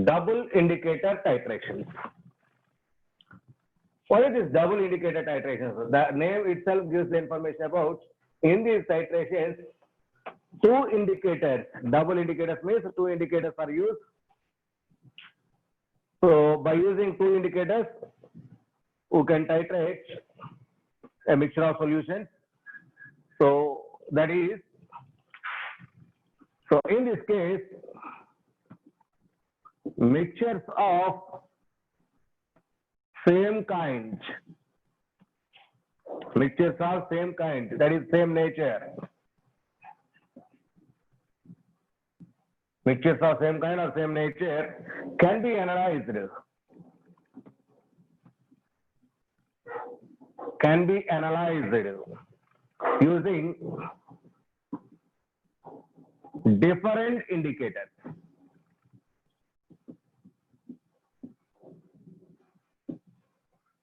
double indicator titrations. What is this double indicator titration? The name itself gives the information about in these titrations, two indicators, double indicators means two indicators are used. So by using two indicators, we can titrate a mixture of solutions. So that is, so in this case, mixtures of same kind, mixtures of same kind, that is same nature. Mixtures of same kind or same nature can be analyzed. Can be analyzed using different indicators.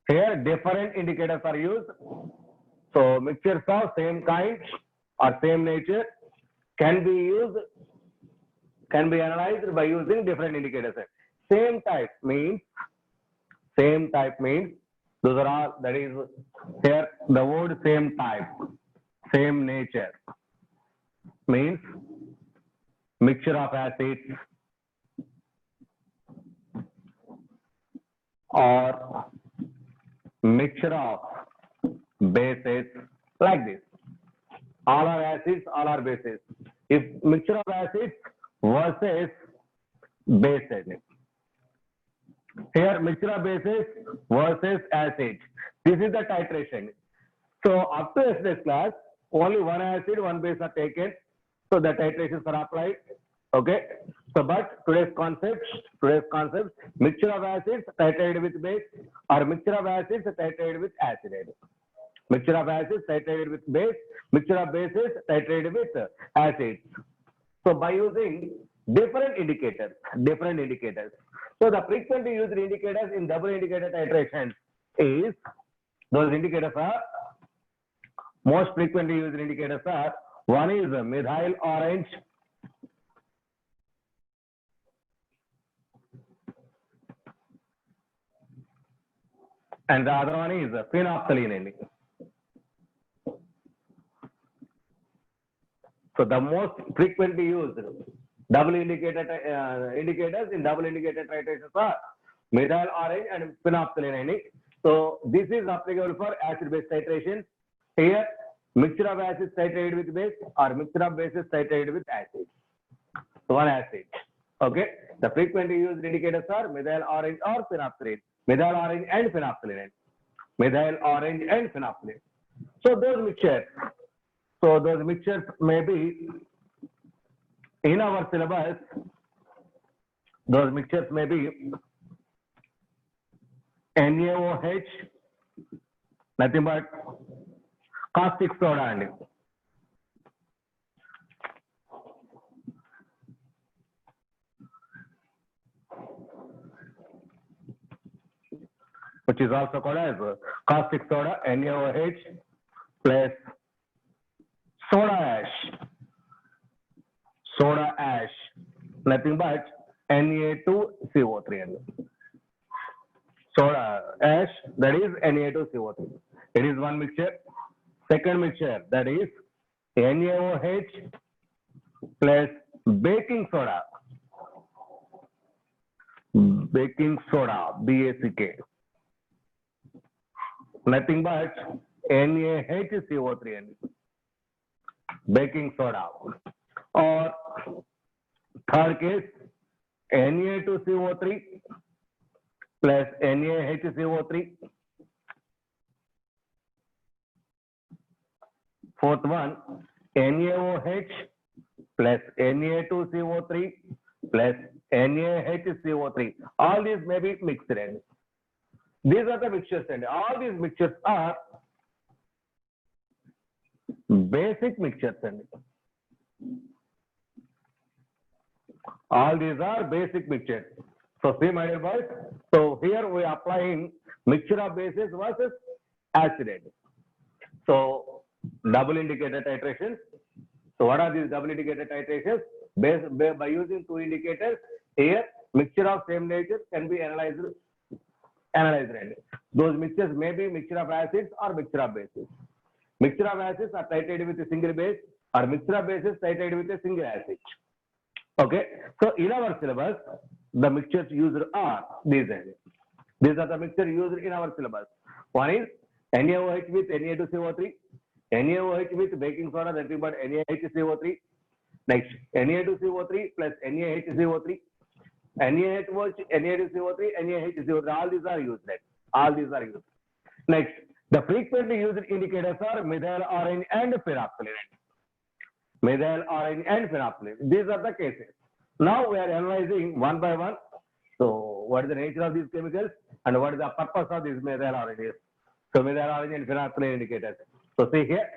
Here different indicators are used. So mixtures of same kind or same nature can be used, can be analyzed by using different indicators. Same type means those are all, that is here the word same type, same nature means mixture of acids or mixture of bases, like this. All are acids, all are bases. If mixture of acids versus bases. Here mixture of bases versus acids. This is the titration. So up to yesterday's class, only one acid, one base are taken. So the titrations are applied. Okay. So but today's concept, mixture of acids titrated with base or mixture of acids titrated with acid. Mixture of acids titrated with base, mixture of bases titrated with acids. So by using different indicators. So the frequently used indicators in double indicator titration is, those indicators are, most frequently used indicators are, one is methyl orange, and the other one is phenolphthalein. So the most frequently used double indicator indicators in double indicator titrations are methyl orange and phenolphthalein. So this is applicable for acid-base titration. Here, mixture of acids titrated with base or mixture of bases titrated with acid. So one acid. Okay. The frequently used indicators are methyl orange or phenolphthalein. Methyl orange and phenolphthalein. Methyl orange and phenolphthalein. So those mixtures may be in our syllabus. Those mixtures may be NaOH, nothing but caustic soda, which is also called as caustic soda, NaOH plus soda ash, nothing but Na2CO3. Soda ash, that is Na2CO3. It is one mixture. Second mixture, that is NaOH plus baking soda, BACK, nothing but NaHCO3, baking soda. Or third case, Na2CO3 plus NaHCO3. Fourth one, NaOH plus Na2CO3 plus NaHCO3. All these may be mixed. These are the mixtures, and all these mixtures are basic mixtures. All these are basic mixtures. So see, my dear boys, so here we are applying mixture of bases versus acid. So double indicator titrations. So what are these double indicator titrations? By using two indicators, here mixture of same nature can be analyzed. Those mixtures may be mixture of acids or mixture of bases. Mixture of acids are titrated with a single base, or mixture of bases titrated with a single acid. Okay, so in our syllabus, the mixtures used are these. These are the mixtures used in our syllabus. One is NaOH with Na2CO3, NaOH with baking soda, nothing but NaHCO3. Next, Na2CO3 plus NaHCO3, NaOH, Na2CO3, NaHCO3. All these are used. All these are used. Next, the frequently used indicators are methyl orange and phenolphthalein. Methyl orange and phenolphthalein. These are the cases. Now we are analyzing one by one. So, what is the nature of these chemicals and what is the purpose of these methyl oranges? So, methyl orange and phenolphthalein indicators. So, see here.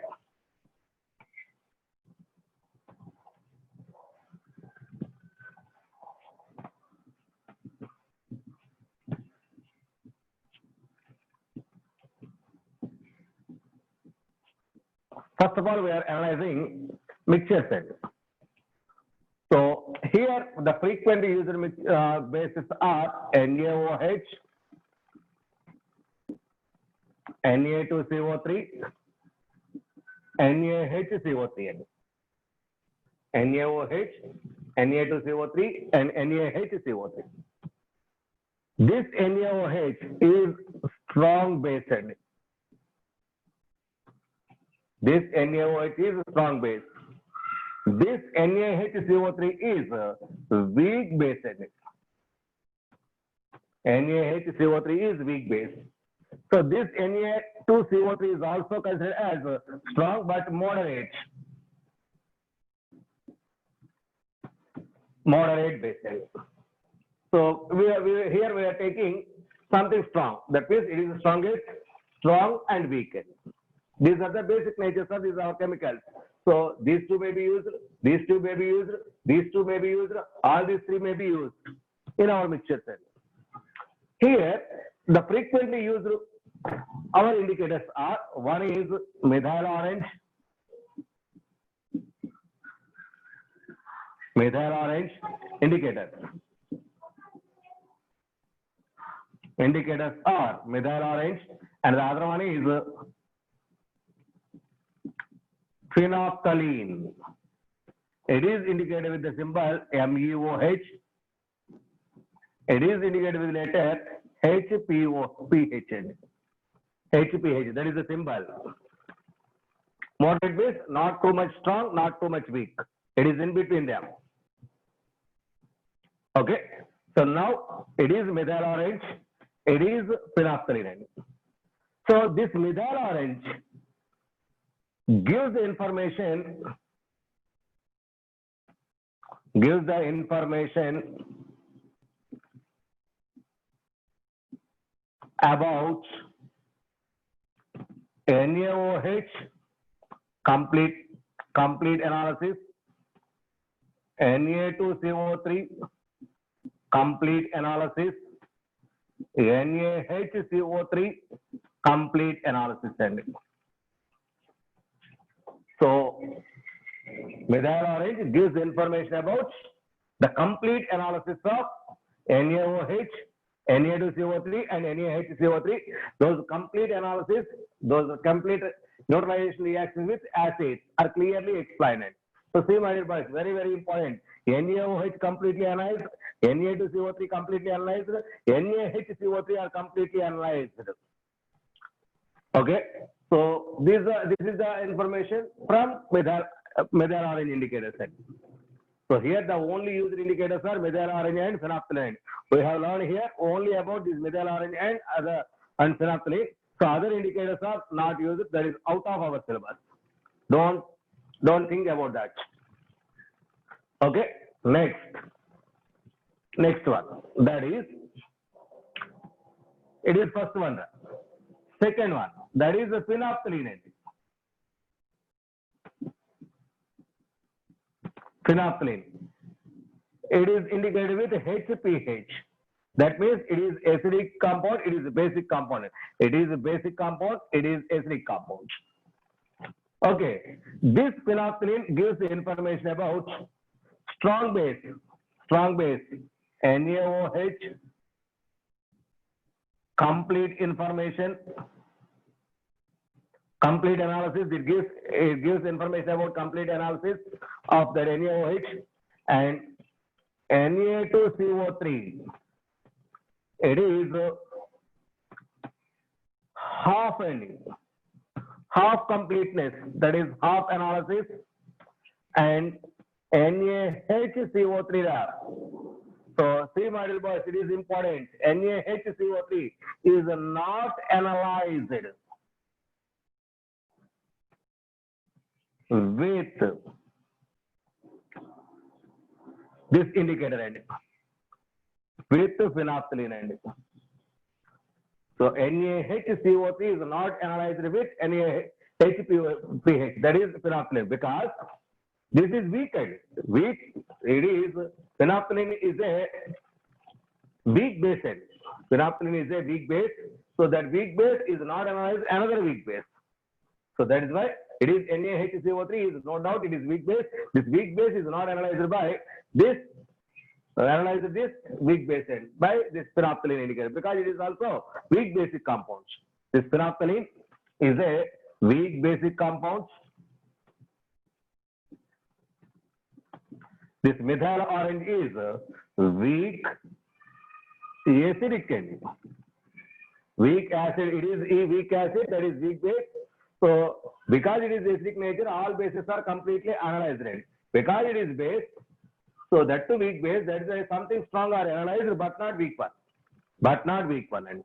First of all, we are analyzing mixture set. So here the frequently used bases are NaOH, Na2CO3, NaHCO3. NaOH, Na2CO3 and NaHCO3. This NaOH is strong based. This NaOH is a strong base. This NaHCO3 is weak base. NaHCO3 is weak base. So this Na2CO3 is also considered as strong but moderate. Moderate base. So here we are taking something strong. That means it is the strongest, strong and weak. These are the basic natures of these are chemicals. So these two may be used, these two may be used, these two may be used, all these three may be used in our mixture cell. Here, the frequently used our indicators are, one is methyl orange, indicators. Indicators are methyl orange, and the other one is phenolphthalein. It is indicated with the symbol MEOH. It is indicated with the letter HPOPH. HPH, that is the symbol. Moderate base, not too much strong, not too much weak. It is in between them. Okay. So now it is methyl orange. It is phenolphthalein. So this methyl orange gives the information about NaOH complete analysis, Na2CO3 complete analysis, NaHCO3 complete analysis. So methyl orange gives information about the complete analysis of NaOH, Na2CO3 and NaHCO3. Those complete analysis, those complete neutralization reactions with acids are clearly explained. So see, my dear boys, very, very important. NaOH completely analyzed, Na2CO3 completely analyzed, NaHCO3 are completely analyzed. Okay, so this is the information from methyl orange indicator set. So here the only used indicators are methyl orange and phenolphthalein. We have learned here only about this methyl orange and phenolphthalein. So other indicators are not used. That is out of our syllabus. Don't think about that. Okay, next one. That is, it is first one. Second one, that is the phenolphthalein. Phenolphthalein. It is indicated with HPH. That means it is acidic compound, it is a basic component. It is a basic compound, it is acidic compound. Okay, this phenolphthalein gives the information about strong base, NaOH, complete information, complete analysis. It gives information about complete analysis of that NaOH. And Na2CO3, it is half ending, half completeness, that is half analysis. And NaHCO3. So see, my dear boys, it is important. NaHCO3 is not analyzed with this indicator end, with phenolphthalein end. So NaHCO3 is not analyzed with NaHPH, that is phenolphthalein, because this is weak end. Phenolphthalein is a weak base end. Phenolphthalein is a weak base. So that weak base is not analyzed another weak base. So that is why it is NaHCO3 is no doubt it is weak base. This weak base is not analyzed by this, analyzed this weak base end by this phenolphthalein indicator, because it is also weak basic compound. This phenolphthalein is a weak basic compound. This methyl orange is weak acidic end. Weak acid, it is a weak acid, that is weak base. So because it is acidic nature, all bases are completely analyzed. Because it is base, so that to weak base, that is something strong are analyzed, but not weak one. But not weak one.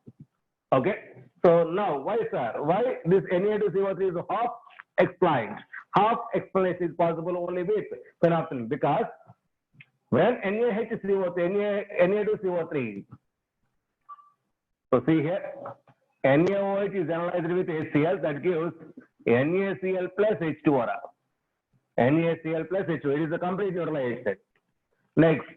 Okay. So now, why sir? Why this Na2CO3 is half explained? Half explanation is possible only with phenolphthalein, because when Na2CO3, so see here, NaOH is analyzed with HCl, that gives NaCl plus H2O. NaCl plus H2O, it is a complete neutralization. Next,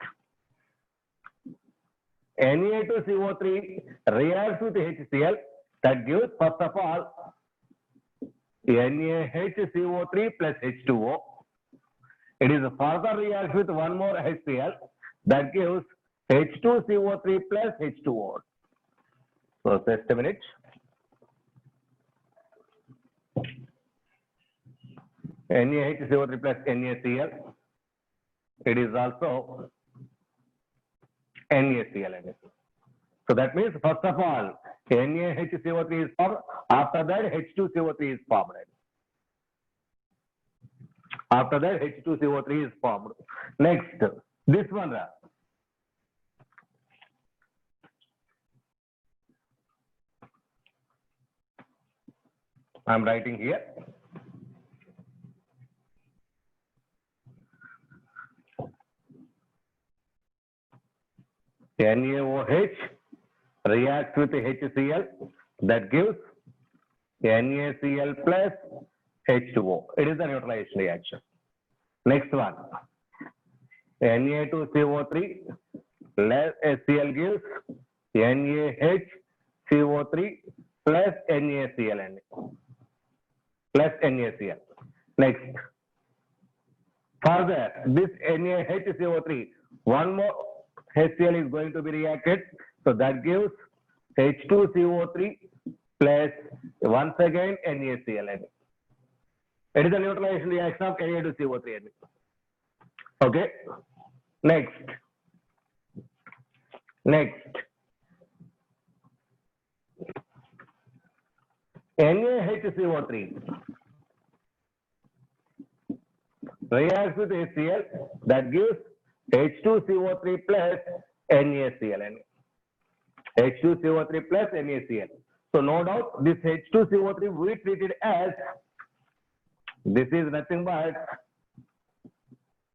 Na2CO3 reacts with HCl, that gives, first of all, NaHCO3 plus H2O. It is further reacts with one more HCl, that gives H2CO3 plus H2O. So just a minute. NaHCO3 plus NaCl. It is also NaCl. So that means, first of all, NaHCO3 is formed. After that, H2CO3 is formed. After that, H2CO3 is formed. Next, this one. I am writing here. NaOH reacts with HCl, that gives NaCl plus H2O. It is a neutralization reaction. Next one, Na2CO3 plus HCl gives NaHCO3 plus NaCl. Plus NaCl. Next, further, this NaHCO3, one more HCl is going to be reacted, so that gives H2CO3 plus once again NaCl. It is a neutralization reaction of Na2CO3. Okay. Next. NaHCO3 reacts with HCl, that gives H2CO3 plus NaCl. H2CO3 plus NaCl. So no doubt this H2CO3 we treated as, this is nothing but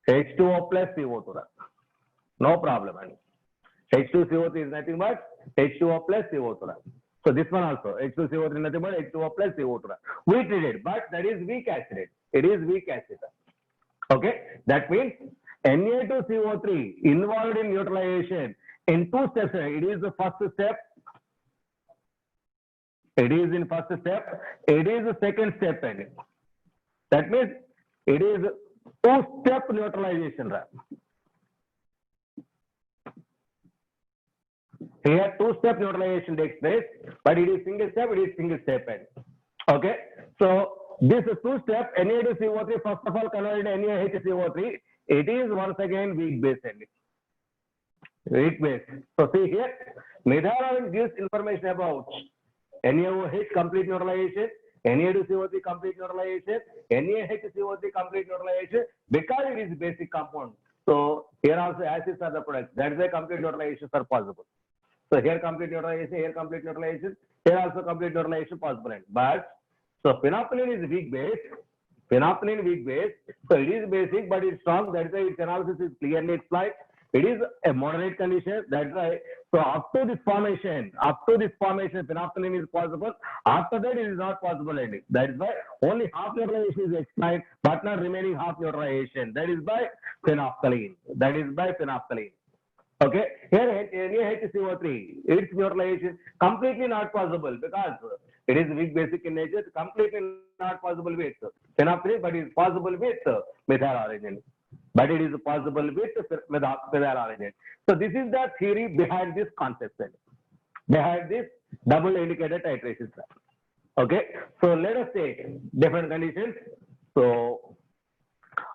H2O plus CO2. No problem. H2CO3 is nothing but H2O plus CO2. So this one also, H2CO3 is nothing but H2O plus CO2. We treated, but that is weak acid. It is weak acid. Okay. That means Na2CO3 involved in neutralization in two steps. It is the first step. It is in first step. It is the second step. That means it is two-step neutralization. Here two-step neutralization takes place, but it is single step, it is single step. Okay, so this two-step Na2CO3 first of all converted NaHCO3, it is once again weak base. Weak base. So see here, methyl orange gives information about NaOH complete neutralization, Na2CO3 complete neutralization, NaHCO3 complete neutralization because it is basic compound. So here also acids are the products. That is why complete neutralizations are possible. So here complete neutralization, here complete neutralization, here also complete neutralization possible. But so phenolphthalein is weak base. Phenolphthalein weak base. So it is basic, but it's strong. That is why its analysis is clearly explained. It is a moderate condition. That's why. So up to this formation, phenolphthalein is possible. After that, it is not possible. That is why only half neutralization is explained, but not remaining half neutralization. That is by phenolphthalein. Okay, here NaHCO3, its neutralization completely not possible because it is weak basic in nature, completely not possible with phenolphthalein, but it is possible with methyl orange. But it is possible with methyl orange. So this is the theory behind this concept, behind this double indicator titration. Okay, so let us take different conditions. So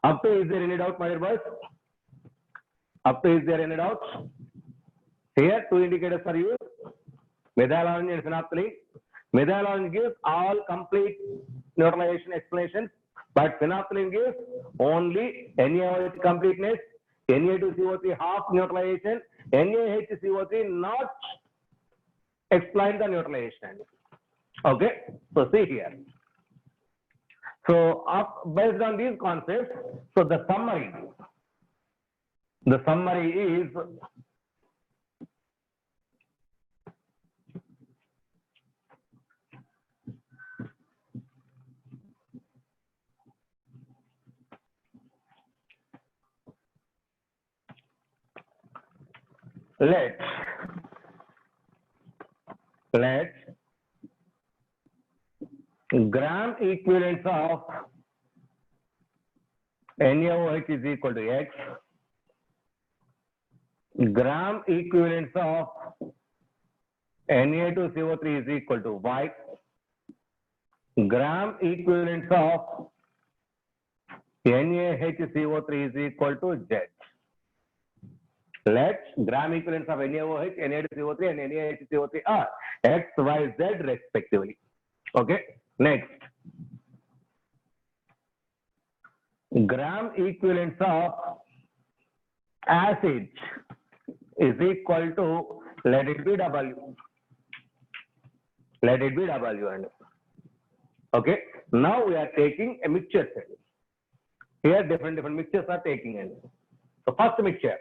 up to, is there any doubt, my dear boys? Up to, is there any doubt? Here, two indicators are used, methyl orange and phenolphthalein. Methyl orange gives all complete neutralization explanations, but phenolphthalein gives only NaOH completeness, Na2CO3 half neutralization, NaHCO3 not explain the neutralization. Okay, so see here. So based on these concepts, so the summary is let gram equivalence of NaOH is equal to X, gram equivalence of Na2CO3 is equal to Y, gram equivalence of NaHCO3 is equal to Z. Let gram equivalence of NaOH, Na2CO3 and NaHCO3 are X, Y, Z respectively. Okay, next. Gram equivalence of acid is equal to, let it be W. Let it be W. And okay, now we are taking a mixture set. Here different mixtures are taking in. So first mixture,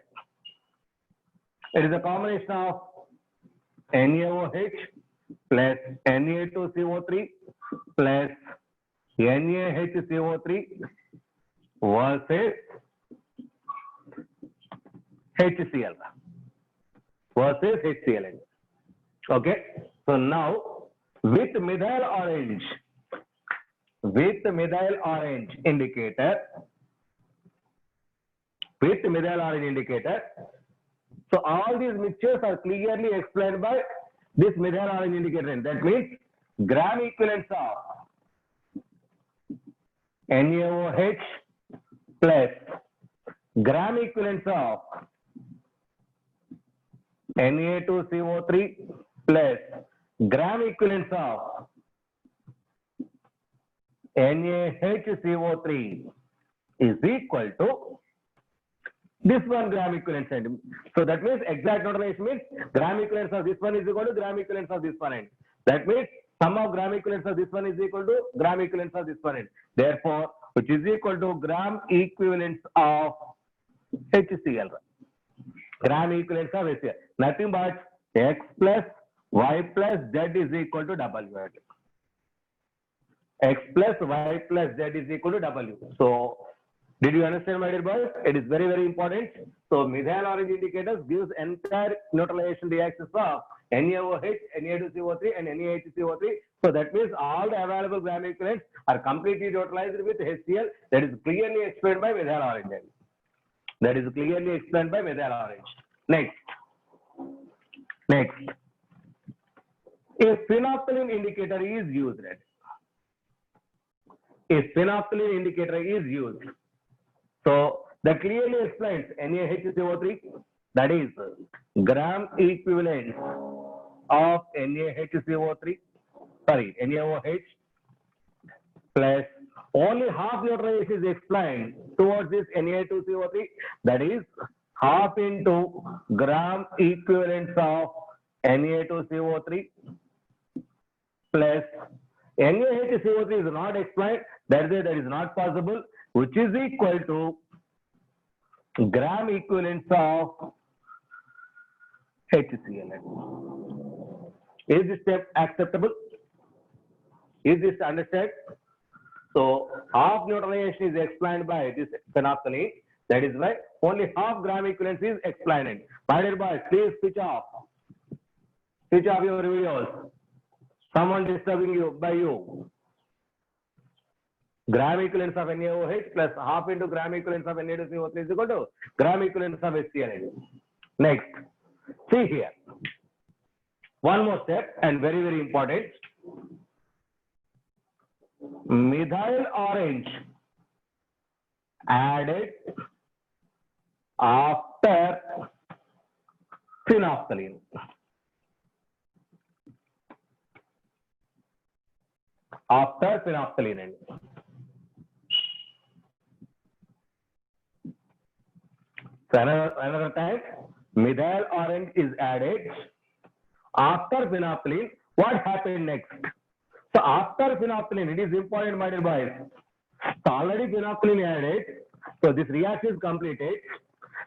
it is a combination of NaOH plus Na2CO3 plus NaHCO3 versus HCl. Okay, so now with methyl orange indicator, so all these mixtures are clearly explained by this methyl orange indicator. That means gram equivalence of NaOH plus gram equivalence of Na2CO3 plus gram equivalence of NaHCO3 is equal to this one gram equivalence. So that means exact neutralization means gram equivalence of this one is equal to gram equivalence of this one. That means sum of gram equivalence of this one is equal to gram equivalence of this one. Therefore, which is equal to gram equivalence of HCl. Gram equivalence of HCl. Nothing but X plus Y plus Z is equal to W. X plus Y plus Z is equal to W. So, did you understand, my dear boys? It is very, very important. So, methyl orange indicators gives entire neutralization reactions of NaOH, Na2CO3 and NaHCO3. So, that means all the available gram equivalents are completely neutralized with HCl. That is clearly explained by methyl orange. Next, Next, a phenolphthalein indicator is used. A phenolphthalein indicator is used. So that clearly explains NaHCO3, that is gram equivalent of NaHCO3, sorry, NaOH plus only half neutralization is explained towards this Na2CO3, that is half into gram equivalents of Na2CO3 plus NaHCO3 is not explained, that is not possible, which is equal to gram equivalents of HCl. Is this step acceptable? Is this understood? So half neutralization is explained by this phenolphthalein. That is why only half gram equivalence is explained. My dear boys, please switch off. Switch off your videos. Someone disturbing you by you. Gram equivalence of NaOH plus half into gram equivalence of Na2CO3 is equal to gram equivalence of HCl. Next, see here. One more step and very, very important. Methyl orange added after phenolphthalein. After phenolphthalein. So another time, methyl orange is added after phenolphthalein. What happened next? So after phenolphthalein, it is important, my dear boys. So already phenolphthalein added. So this reaction is completed.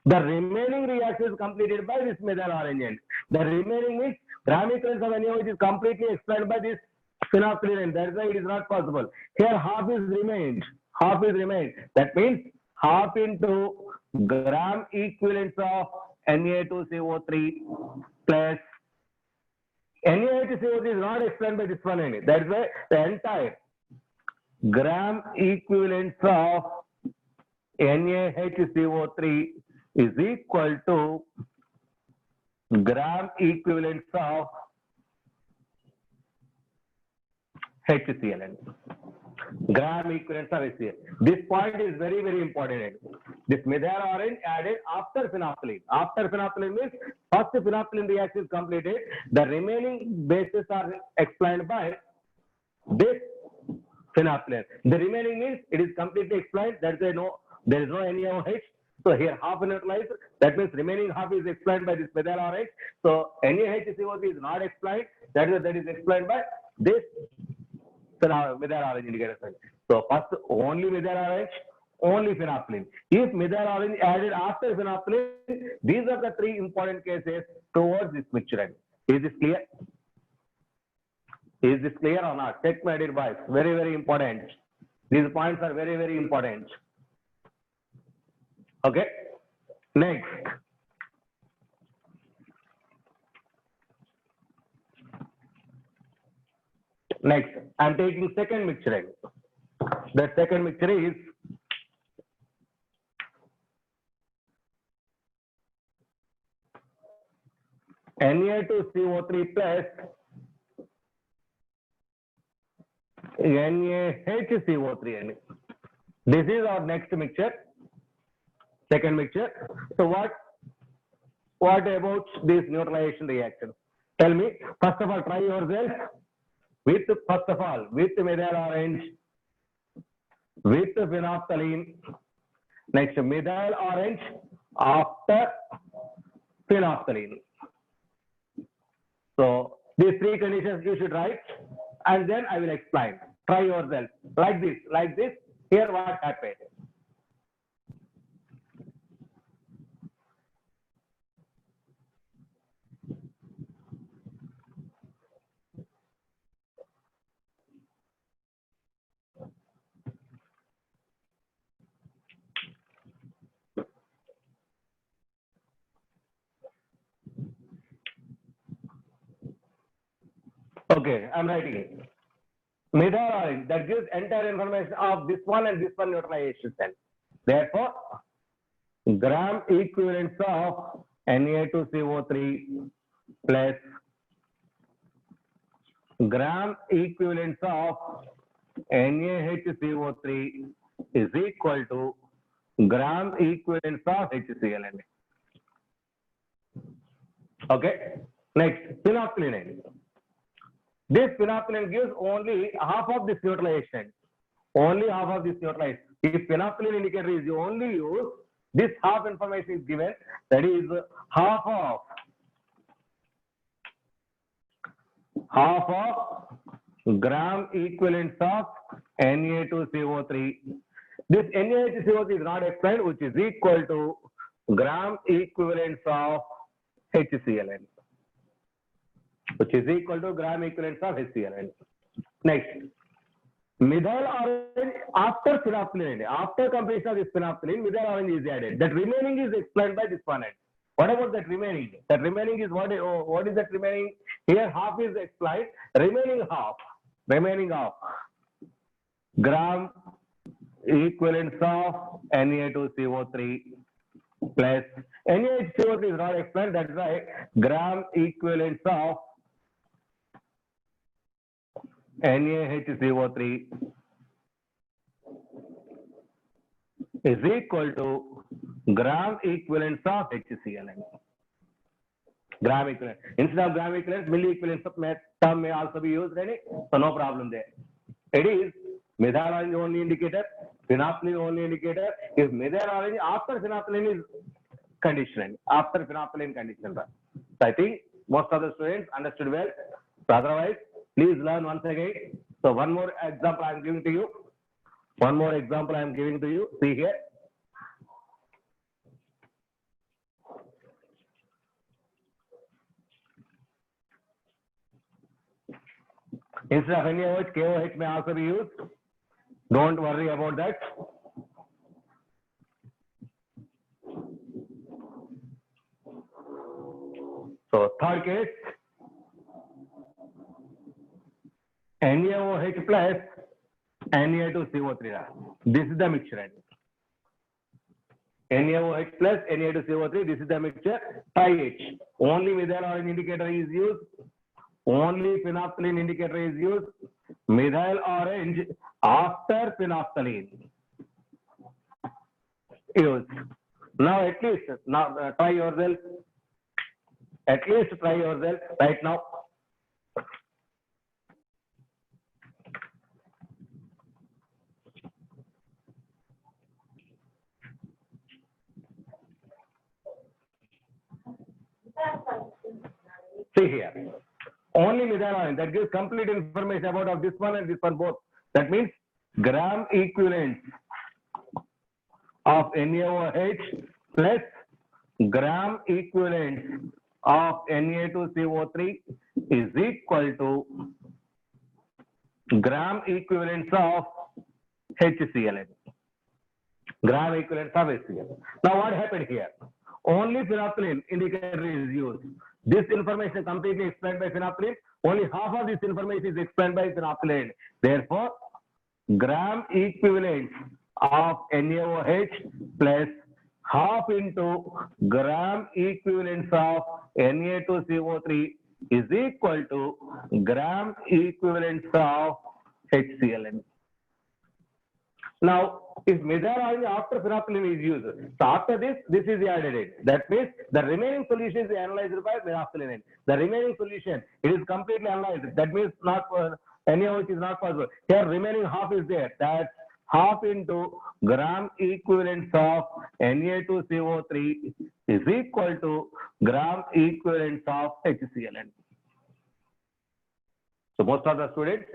The remaining reaction is completed by this methyl orange end. The remaining means gram equivalence of NaOH is completely explained by this phenolphthalein. That's why it is not possible. Here half is remained. Half is remained. That means half into gram equivalence of Na2CO3 plus NaHCO3 is not explained by this one only. That's why the entire gram equivalence of NaHCO3 is equal to gram equivalence of HCl. Gram equivalence of HCl. This point is very, very important. This methyl orange added after phenolphthalein. After phenolphthalein means first phenolphthalein reaction is completed. The remaining bases are explained by this phenolphthalein. The remaining means it is completely explained. That's why there is no NaOH. So here half neutralized. That means remaining half is explained by this methyl orange. So NaHCO3 is not explained. That is explained by this methyl orange indicator. So first only methyl orange, only phenolphthalein. If methyl orange added after phenolphthalein, these are the three important cases towards this mixture. Is this clear? Is this clear or not? Check, my dear boys. Very, very important. These points are very, very important. Okay. Next. Next, I'm taking second mixture. The second mixture is Na2CO3 plus NaHCO3. This is our next mixture, second mixture. So what about this neutralization reaction? Tell me, first of all, try yourself with, first of all, with methyl orange, with phenolphthalein, next methyl orange after phenolphthalein. So these three conditions you should write, and then I will explain. Try yourself like this, like this. Here what happened. Okay, I'm writing it. Methyl orange, that gives entire information of this one and this one neutralization cell. Therefore, gram equivalence of Na2CO3 plus gram equivalents of NaHCO3 is equal to gram equivalents of HCl. Okay. Next, phenolphthalein. This phenolphthalein gives only half of this neutralization. Only half of this neutralization. If phenolphthalein indicator is only used, this half information is given. That is half of gram equivalents of Na2CO3. This NaHCO3 is not explained, which is equal to gram equivalents of HCl, which is equal to gram equivalents of HCl. Next, methyl orange after phenolphthalein. After completion of this phenolphthalein, methyl orange is added. That remaining is explained by this one. What about that remaining? That remaining is what is that remaining? Here half is explained. Remaining half gram equivalents of Na2CO3 plus NaHCO3 is not explained. That's why gram equivalents of NaHCO3 is equal to gram equivalents of HCl. Gram equivalent. Instead of gram equivalent, milli equivalents term may also be used. Right? So no problem there. It is methyl orange only indicator, phenolphthalein only indicator. If methyl orange after phenolphthalein is conditioned, after phenolphthalein conditioned. So I think most of the students understood well. So otherwise, please learn once again. So one more example I am giving to you. See here. Instead of NaOH, KOH may also be used. Don't worry about that. So third case, NaOH plus Na2CO3. This is the mixture. NaOH plus Na2CO3. This is the mixture. Tri-H. Only methyl orange indicator is used. Only phenolphthalein indicator is used. Methyl orange after phenolphthalein used. Now at least try yourself. At least try yourself right now. See here. Only methyl orange, that gives complete information about of this one and this one both. That means gram equivalent of NaOH plus gram equivalent of Na2CO3 is equal to gram equivalents of HCl. Gram equivalents of HCl. Now what happened here? Only phenolphthalein indicator is used. This information is completely explained by phenolphthalein. Only half of this information is explained by phenolphthalein. Therefore, gram equivalent of NaOH plus half into gram equivalents of Na2CO3 is equal to gram equivalents of HCl. Now, if methyl orange after phenolphthalein is used, so after this is added. That means the remaining solution is analyzed by phenolphthalein. The remaining solution, it is completely analyzed. That means not NaOH is not possible. Here remaining half is there. That's half into gram equivalents of Na2CO3 is equal to gram equivalents of HCl. So most of the students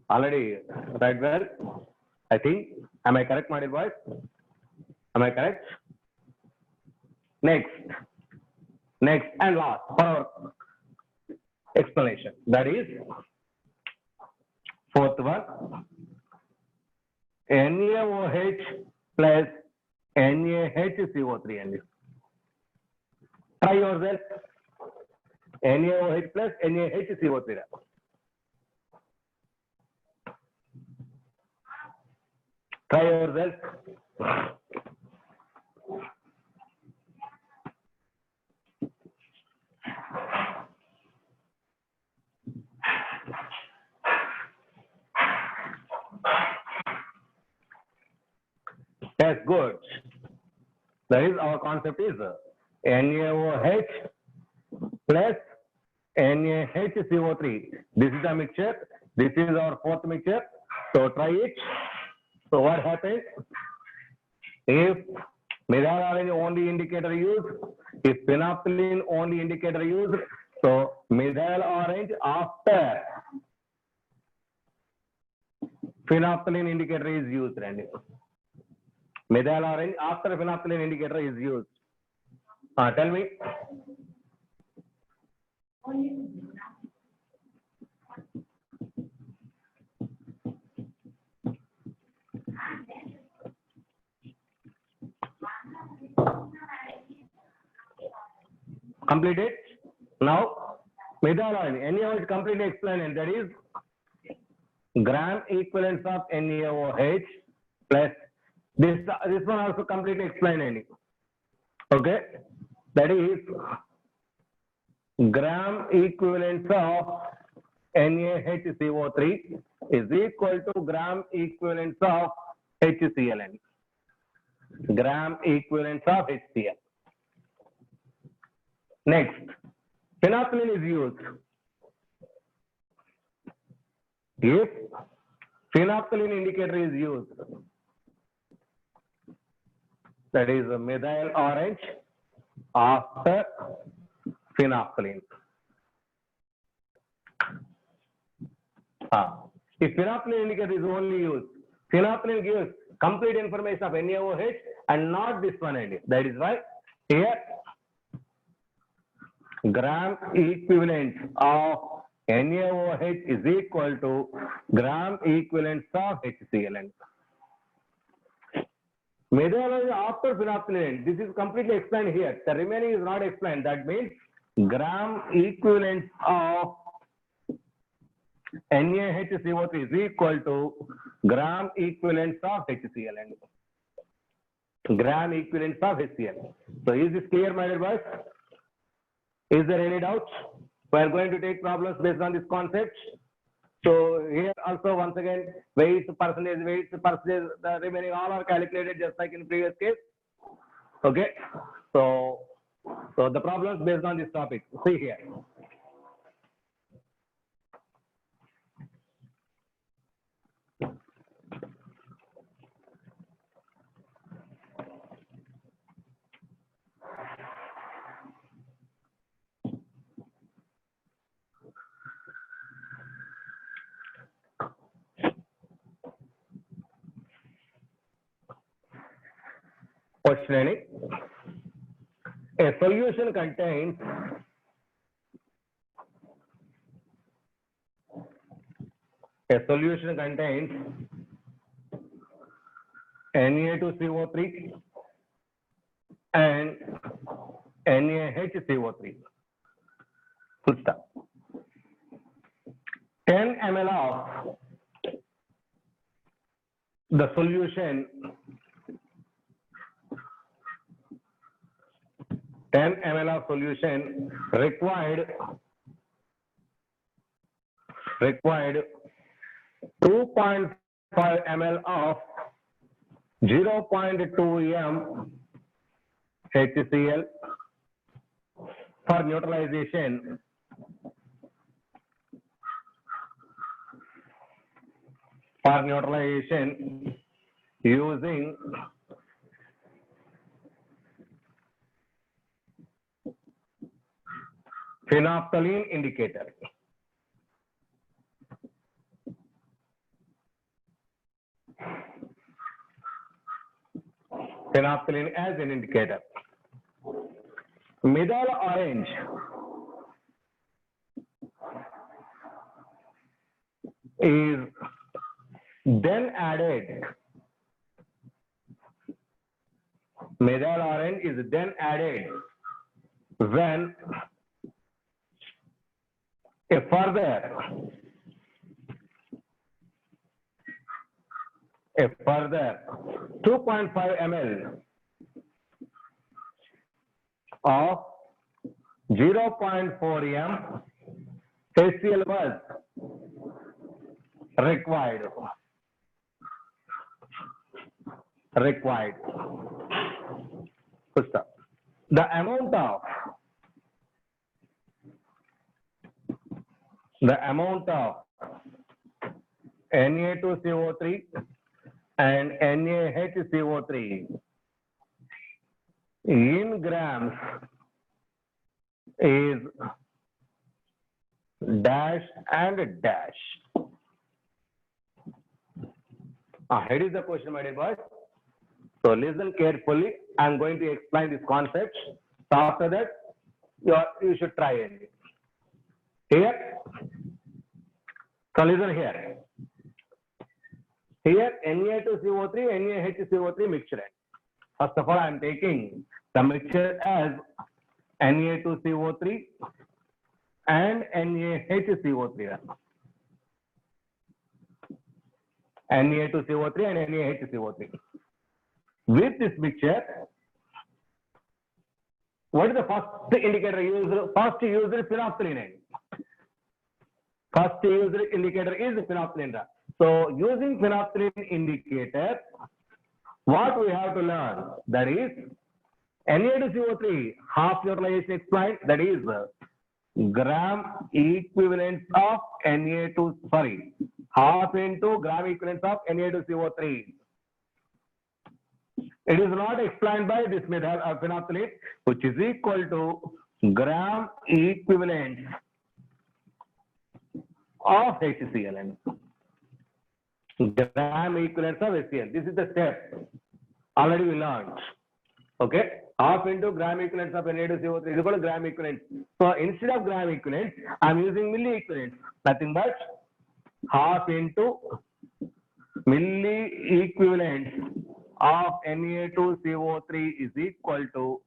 already read well. I think, am I correct, my dear boys? Am I correct? Next and last for our explanation. That is fourth one, NaOH plus NaHCO3. Try yourself. NaOH plus NaHCO3. Try yourself. Yes, good. That is our concept is NaOH plus NaHCO3. This is the mixture. This is our fourth mixture. So try it. So what happens if methyl orange only indicator used, if phenolphthalein only indicator used, so methyl orange after phenolphthalein indicator is used, Randy. Methyl orange after phenolphthalein indicator is used. Tell me. Completed. Now, methyl orange. NaOH completely explained, and that is gram equivalence of NaOH plus this one also completely explained. Okay, that is gram equivalence of NaHCO3 is equal to gram equivalence of HCl. Gram equivalence of HCl. Next, phenolphthalein is used. If phenolphthalein indicator is used, that is methyl orange after phenolphthalein. If phenolphthalein indicator is only used, phenolphthalein gives complete information of NaOH and not this one. That is why here gram equivalent of NaOH is equal to gram equivalence of HCl. Methyl orange after phenolphthalein, this is completely explained here. The remaining is not explained. That means gram equivalent of NaHCO3 is equal to gram equivalence of HCl. Gram equivalence of HCl. So is this clear, my dear boys? Is there any doubt? We are going to take problems based on this concept. So here also once again weights, percentage, the remaining all are calculated just like in previous case. Okay. So the problems based on this topic. See here. Questioning. A solution contains Na2CO3 and NaHCO3. Full stop. 10 ml of the solution, 10 ml of solution required 2.5 ml of 0.2 m HCl for neutralization using phenolphthalein indicator. Phenolphthalein as an indicator. Methyl orange is then added. Methyl orange is then added when a further 2.5 ml of 0.4 m HCl was required. required. Full stop. The amount of Na2CO3 and NaHCO3 in grams is dash and dash. Here is the question, my dear boys. So listen carefully. I am going to explain this concept. So after that, you should try it. Here. So listen here. Here Na2CO3, NaHCO3 mixture. First of all, I am taking the mixture as Na2CO3 and NaHCO3. Na2CO3 and NaHCO3. With this mixture, what is the first indicator used? First used phenolphthalein. First used indicator is phenolphthalein. So using phenolphthalein indicator, what we have to learn, that is Na2CO3 half utilization explained, that is gram equivalent of half into gram equivalent of Na2CO3. It is not explained by this method of phenolphthalein, which is equal to gram equivalent of HCl. Gram equivalent of HCl. This is the step. Already we learned. Okay. Half into gram equivalent of Na2CO3 is equal to gram equivalent. So instead of gram equivalent, I am using milli equivalent. Nothing but half into milli equivalent of Na2CO3 is equal to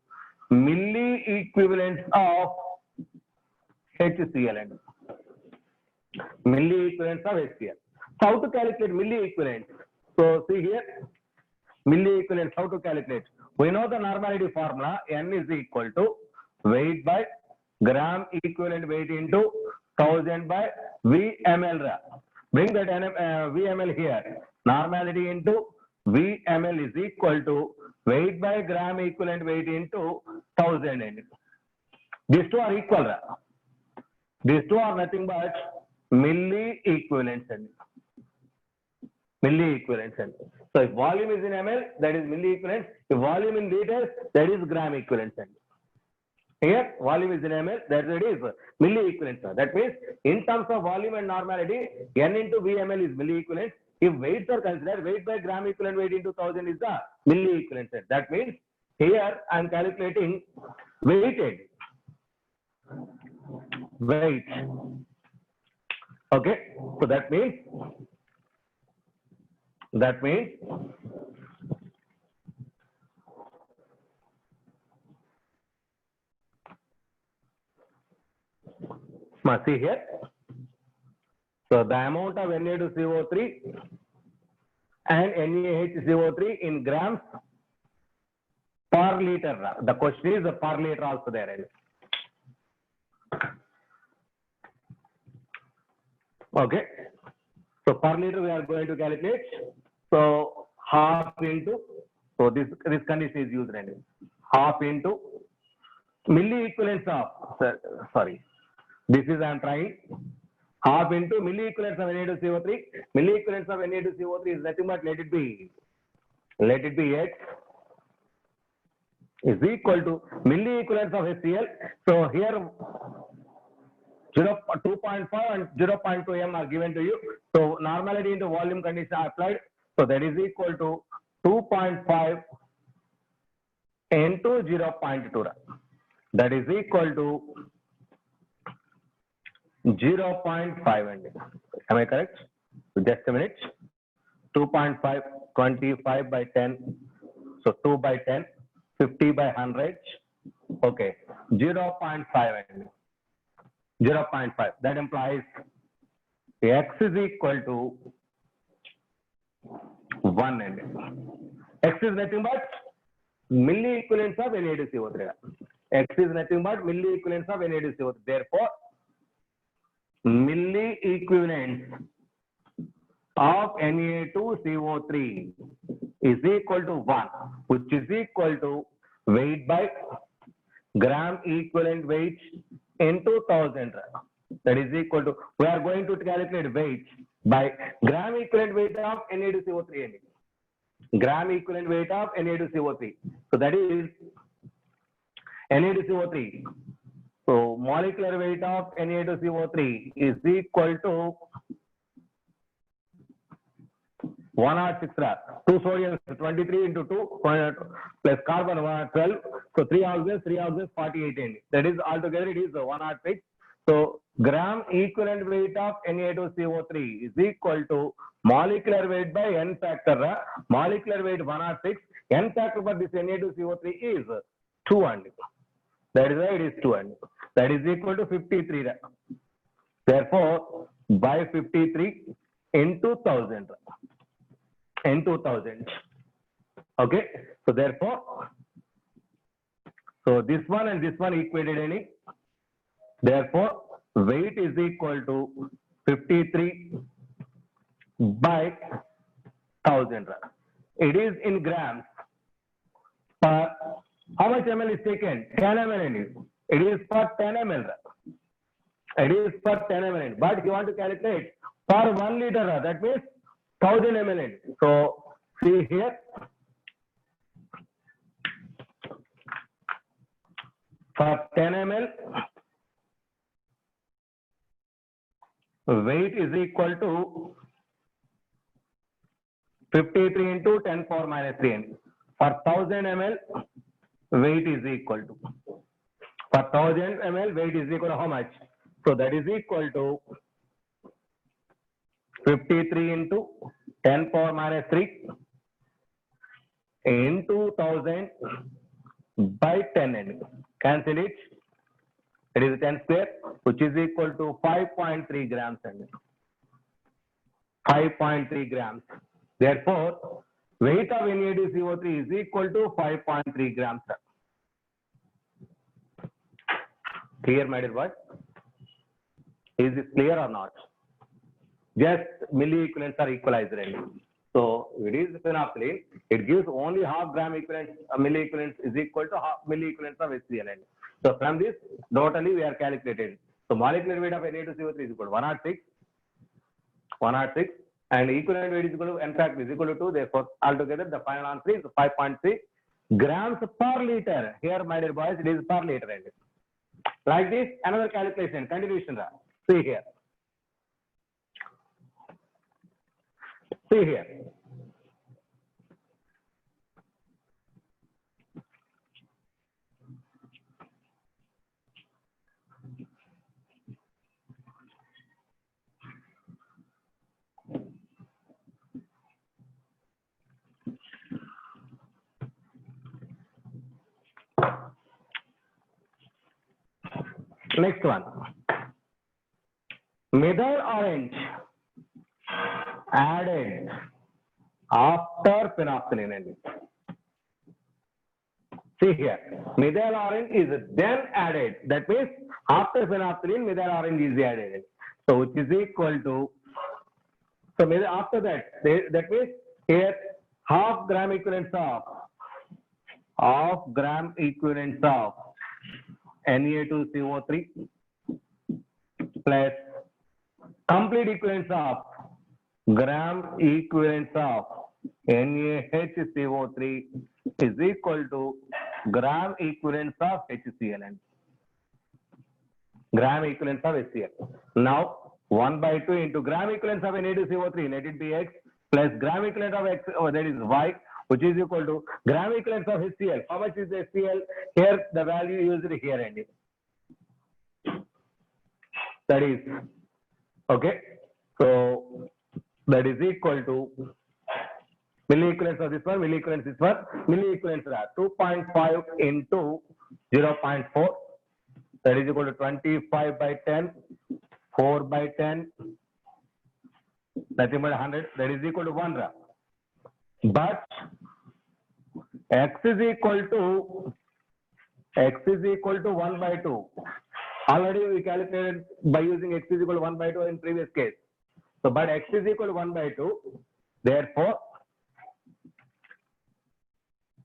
milli equivalent of HCl. Milli equivalent of HCl. So how to calculate milli equivalent? So see here, milli equivalent, how to calculate? We know the normality formula. N is equal to weight by gram equivalent weight into 1000 by VML. Bring that VML here. Normality into VML is equal to weight by gram equivalent weight into 1000. These two are equal. These two are nothing but milli equivalents. Milli equivalents. So if volume is in ml, that is milli equivalent. If volume in liters, that is gram equivalent. Here, volume is in ml, that is milli equivalent. That means, in terms of volume and normality, N into VML is milli equivalent. If weights are considered, weight by gram equivalent weight into 1000 is the milli equivalent. That means, here I am calculating weighted. Weight. Okay, so that means see here. So the amount of Na2CO3 and NaHCO3 in grams per liter. The question is per liter also there. Okay. So per liter we are going to calculate. So half into, so this condition is used, half into milli equivalents of, this is I am trying, half into milli equivalents of Na2CO3. Milli equivalents of Na2CO3 is nothing but let it be X is equal to milli equivalents of HCl. So here 2.5 and 0.2 m are given to you. So normality into volume condition are applied. So that is equal to 2.5 into 0.2. That is equal to 0.5. Am I correct? Just a minute. 2.5, 25 by 10. So 2 by 10, 50 by 100. Okay. 0.5. 0.5. That implies X is equal to 1. X is nothing but milli equivalents of Na2CO3. X is nothing but milli equivalents of Na2CO3. Therefore, milli equivalents of Na2CO3 is equal to 1, which is equal to weight by gram equivalent weight into 1000. That is equal to, we are going to calculate weight by gram equivalent weight of Na2CO3. Gram equivalent weight of Na2CO3. So that is Na2CO3. So molecular weight of Na2CO3 is equal to 106, 2 sodium 23 into 2 plus carbon 112. So 3 oxygens 48. That is altogether it is 106. So gram equivalent weight of Na2CO3 is equal to molecular weight by N factor. Molecular weight 106. N factor for this Na2CO3 is 2 only. That is why it is 2 only. That is equal to 53. Therefore, by 53 into 1000. Into 1000. Okay. So therefore, so this one and this one equated any. Therefore, weight is equal to 53 by 1000. It is in grams per, how much ml is taken? 10 ml. It is per 10 ml. It is per 10 ml. But you want to calculate per 1 liter. That means 1000 ml. So see here. For 10 ml, weight is equal to 53 into 10 power minus 3. For 1000 ml, weight is equal to, for 1000 ml, weight is equal to how much? So that is equal to 53 into 10 power minus 3 into 1000 by 10 ml. Cancel it. It is 10 square, which is equal to 5.3 grams. 5.3 grams. Therefore, weight of Na2CO3 is equal to 5.3 grams. Clear, my dear boy? Is this clear or not? Just milliequivalents are equalized. So it is phenolphthalein. It gives only half gram equivalent. Milliequivalents is equal to half milliequivalents of HCl. So from this, totally we are calculated. So molecular weight of Na2CO3 is equal to 106. 106. And equivalent weight is equal to N factor is equal to 2. Therefore, altogether the final answer is 5.3 grams per liter. Here, my dear boys, it is per liter. Like this, another calculation, continuation. See here. See here. Next one. Methyl orange added after phenolphthalein. See here, methyl orange is then added. That means after phenolphthalein, methyl orange is added. So which is equal to, so after that, that means here half gram equivalents of Na2CO3 plus complete equivalence of gram equivalence of NaHCO3 is equal to gram equivalence of HCl. Gram equivalence of HCl. Now 1 by 2 into gram equivalence of Na2CO3, let it be X, plus gram equivalent of X, that is Y, which is equal to gram equivalence of HCl. How much is HCl? Here the value used here and that is okay. So that is equal to milliequivalence of this one, milliequivalence this one, milliequivalence 2.5 into 0.4. That is equal to 25 by 10, 4 by 10, nothing but 100. That is equal to 1. But X is equal to 1 by 2. Already we calculated by using X is equal to 1 by 2 in previous case. So, but x is equal to 1 by 2. Therefore,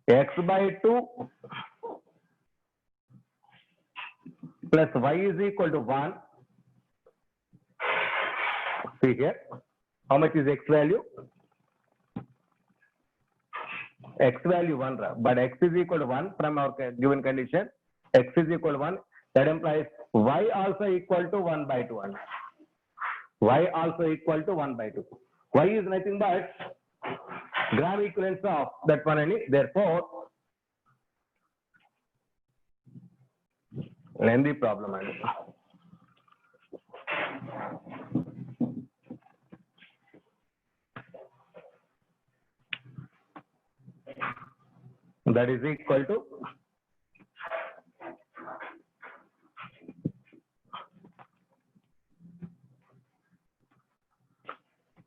x by 2 plus y is equal to 1. See here, how much is x value? X value 1, but x is equal to 1 from our given condition. X is equal to 1. That implies y also equal to 1 by 2. Y also equal to 1 by 2. Y is nothing but gram equivalence of that one only. Therefore, lengthy problem. That is equal to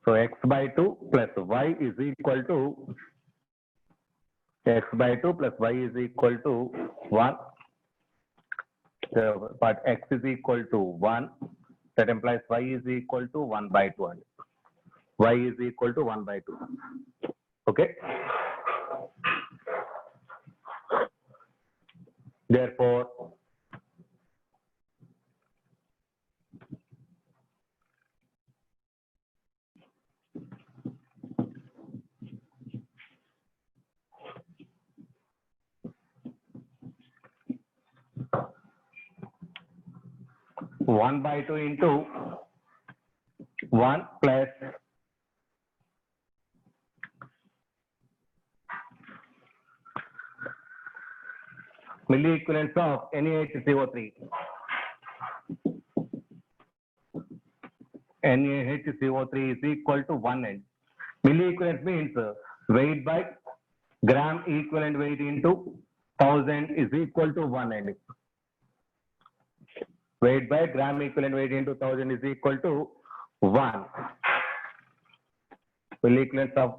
so x by 2 plus y is equal to x by 2 plus y is equal to 1. But x is equal to 1. That implies y is equal to 1 by 2. Y is equal to 1 by 2. Okay. Therefore, one by 2 into 1 plus milliequivalence of NaHCO3. NaHCO3 is equal to 1 N. Milliequivalence means weight by gram equivalent weight into 1000 is equal to 1 N. Weight by gram equivalent weight into 1000 is equal to 1. Milliequivalence of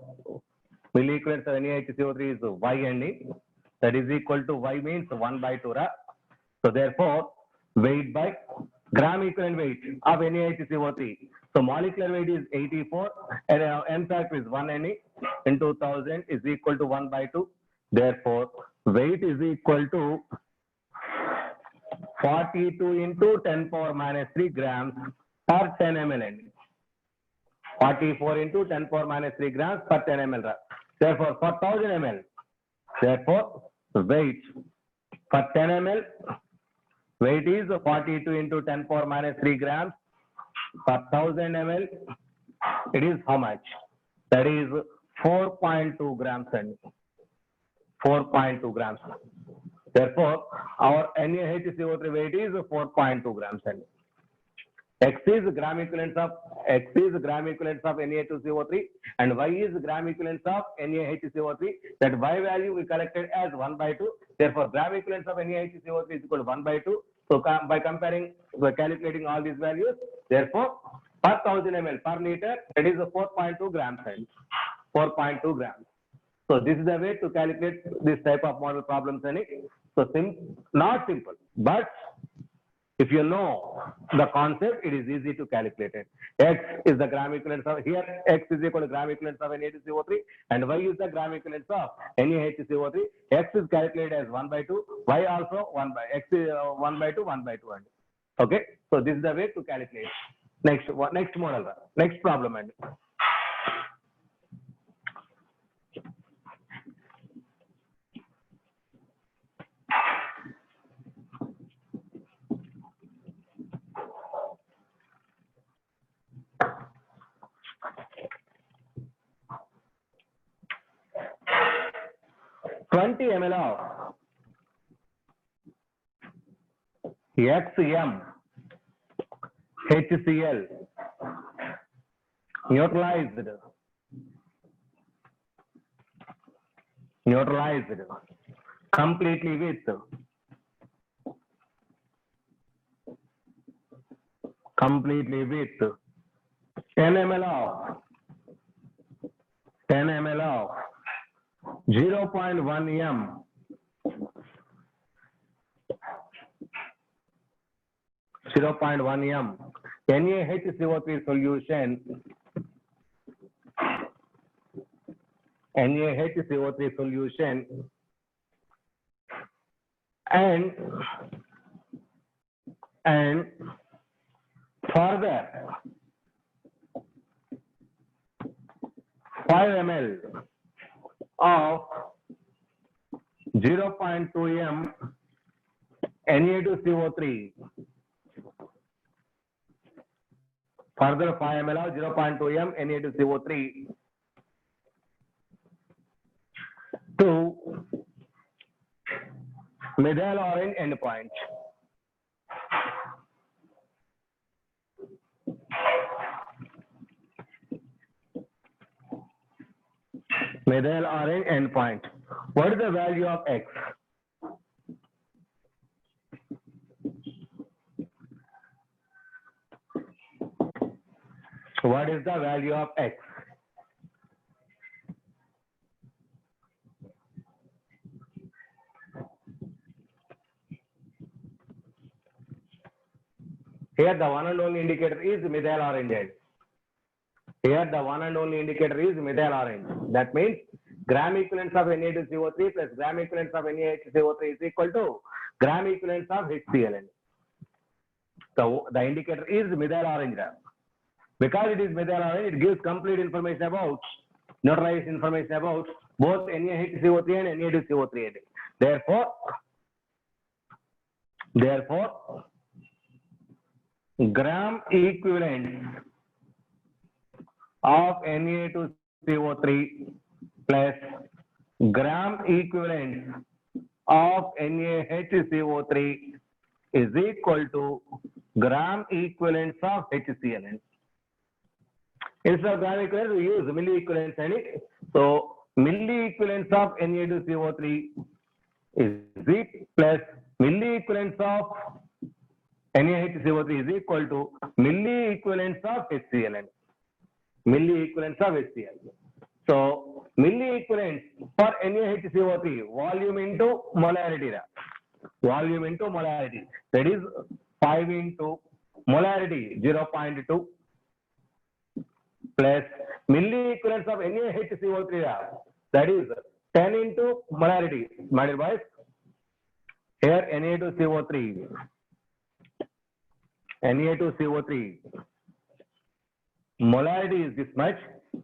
NaHCO3 is YNE. That is equal to Y means 1 by 2. So therefore, weight by gram equivalent weight of NaHCO3. So molecular weight is 84 and N factor is 1 Ne into 1000 is equal to 1 by 2. Therefore, weight is equal to 42 into 10 power minus 3 grams per 10 ml. 44 into 10 power minus 3 grams per 10 ml. Therefore, for 1000 ml, therefore, weight for 10 ml, weight is 42 into 10 power minus 3 grams per 1000 ml. It is how much? That is 4.2 grams and 4.2 grams. Therefore, our NaHCO3 weight is 4.2 grams and X is gram equivalence of Na2CO3 and Y is gram equivalence of NaHCO3. That Y value we collected as 1 by 2. Therefore, gram equivalence of NaHCO3 is equal to 1 by 2. So by calculating all these values, therefore, per 1000 ml per liter, that is 4.2 grams and 4.2 grams. So this is the way to calculate this type of model problems. So not simple, but if you know the concept, it is easy to calculate it. X is the gram equivalence of, here X is equal to gram equivalence of Na2CO3 and Y is the gram equivalence of NaHCO3. X is calculated as 1 by 2, Y also 1 by, X is 1 by 2, 1 by 2. Okay, so this is the way to calculate. Next model, next problem. 20 ml of XM HCl neutralized completely with 10 ml of 0.1 m NaHCO3 solution NaHCO3 solution, and further 5 ml of 0.2 m Na2CO3, further 5 ml of 0.2 m Na2CO3 to methyl orange endpoint. Methyl orange endpoint. What is the value of X? What is the value of X? Here the one and only indicator is methyl orange. Here the one and only indicator is methyl orange. That means gram equivalence of Na2CO3 plus gram equivalence of NaHCO3 is equal to gram equivalence of HCl. So the indicator is methyl orange. Because it is methyl orange, it gives complete information about, neutralized information about both NaHCO3 and Na2CO3. Therefore, gram equivalent of Na2CO3 plus gram equivalent of NaHCO3 is equal to gram equivalence of HCl. Instead of gram equivalence, we use milli equivalence. So milli equivalence of Na2CO3 is Z plus milli equivalence of NaHCO3 is equal to milli equivalence of HCl. Milli equivalence of HCl. So milli equivalence for NaHCO3, volume into molarity. Volume into molarity. That is 5 into molarity 0.2 plus milli equivalence of NaHCO3. That is 10 into molarity. My dear boys, here Na2CO3. Na2CO3 molarity is this much.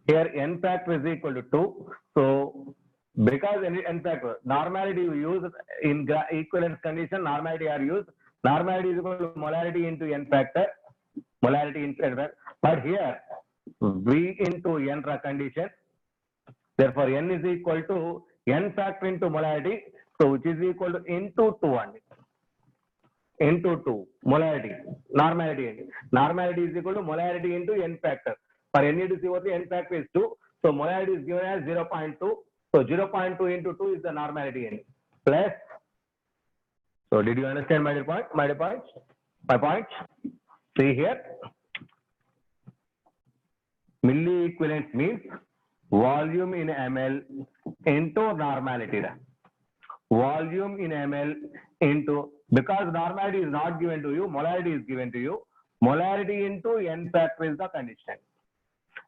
Here n factor is equal to 2. So because n factor, normality we use in equivalence condition, normality are used. Normality is equal to molarity into n factor. Molarity into n factor. But here V into n condition. Therefore n is equal to n factor into molarity. So which is equal to into 2 only. Into 2 molarity, normality. Normality is equal to molarity into n factor. For Na2CO3, n factor is 2. So molarity is given as 0.2. So 0.2 into 2 is the normality plus. So did you understand my point? My point. See here. Milli equivalence means volume in ml into normality. Volume in ml into, because normality is not given to you, molarity is given to you. Molarity into n factor is the condition.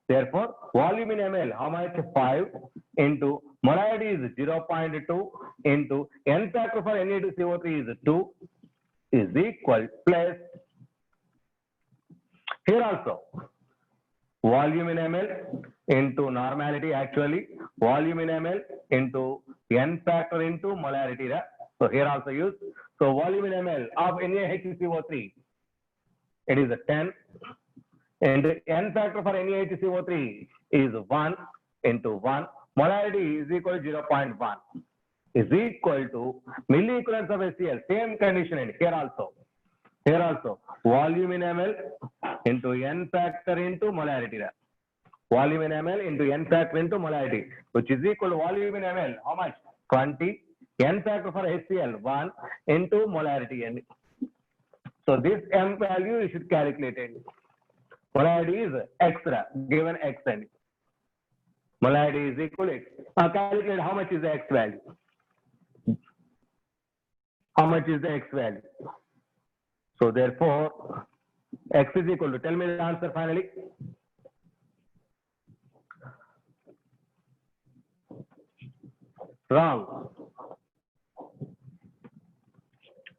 Therefore, volume in ml, how much? 5 into molarity is 0.2 into n factor for Na2CO3 is 2 is equal plus. Here also, volume in ml into normality, actually volume in ml into n factor into molarity. So here also use. So volume in ml of NaHCO3, it is 10, and n factor for NaHCO3 is 1 into 1. Molarity is equal to 0.1 is equal to milli equivalence of HCl. Same condition in here also. Here also volume in ml into n factor into molarity. Volume in ml into n factor into molarity, which is equal to volume in ml. How much? 20. N factor for HCl 1 into molarity. So this m value you should calculate it. Molarity is extra, given x and molarity is equal to x. Now calculate how much is the x value. How much is the x value? So therefore, x is equal to, tell me the answer finally. Wrong.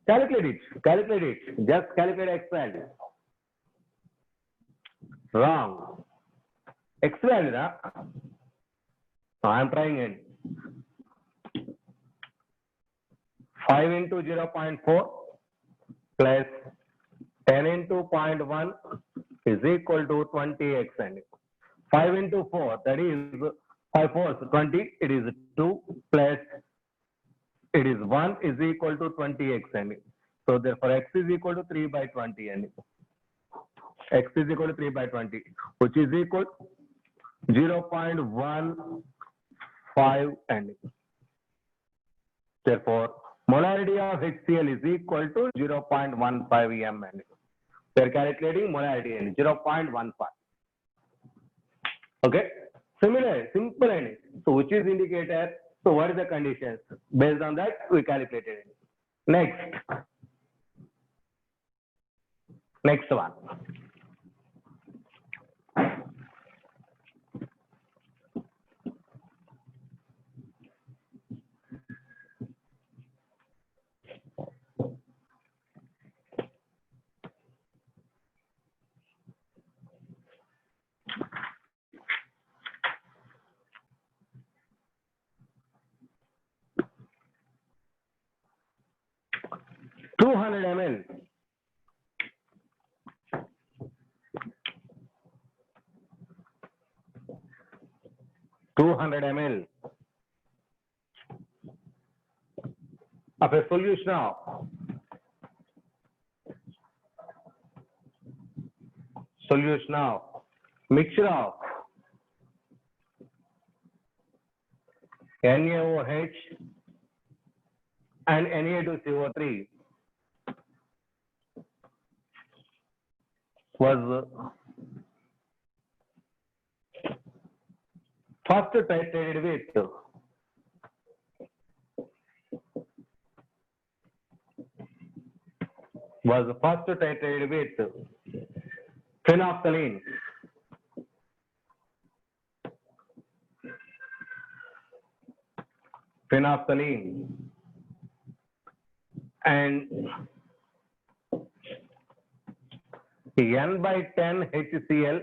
Calculate it. Calculate it. Just calculate X value. Wrong. X value, na? I am trying it. 5 into 0.4 plus 10 into 0.1 is equal to 20x. And 5 into 4, that is 5 4 20, it is 2 plus it is 1 is equal to 20x. And so therefore x is equal to 3 by 20. And x is equal to 3 by 20, which is equal 0.15. And therefore molarity of HCl is equal to 0.15 m. And we are calculating molarity and 0.15. Okay. Similar, simple. And so which is indicator? So what is the conditions? Based on that, we calculated it. Next one. 200 ml. ml of a solution of mixture of NaOH and Na2CO3 was first titrated with phenolphthalein and N by 10 HCl,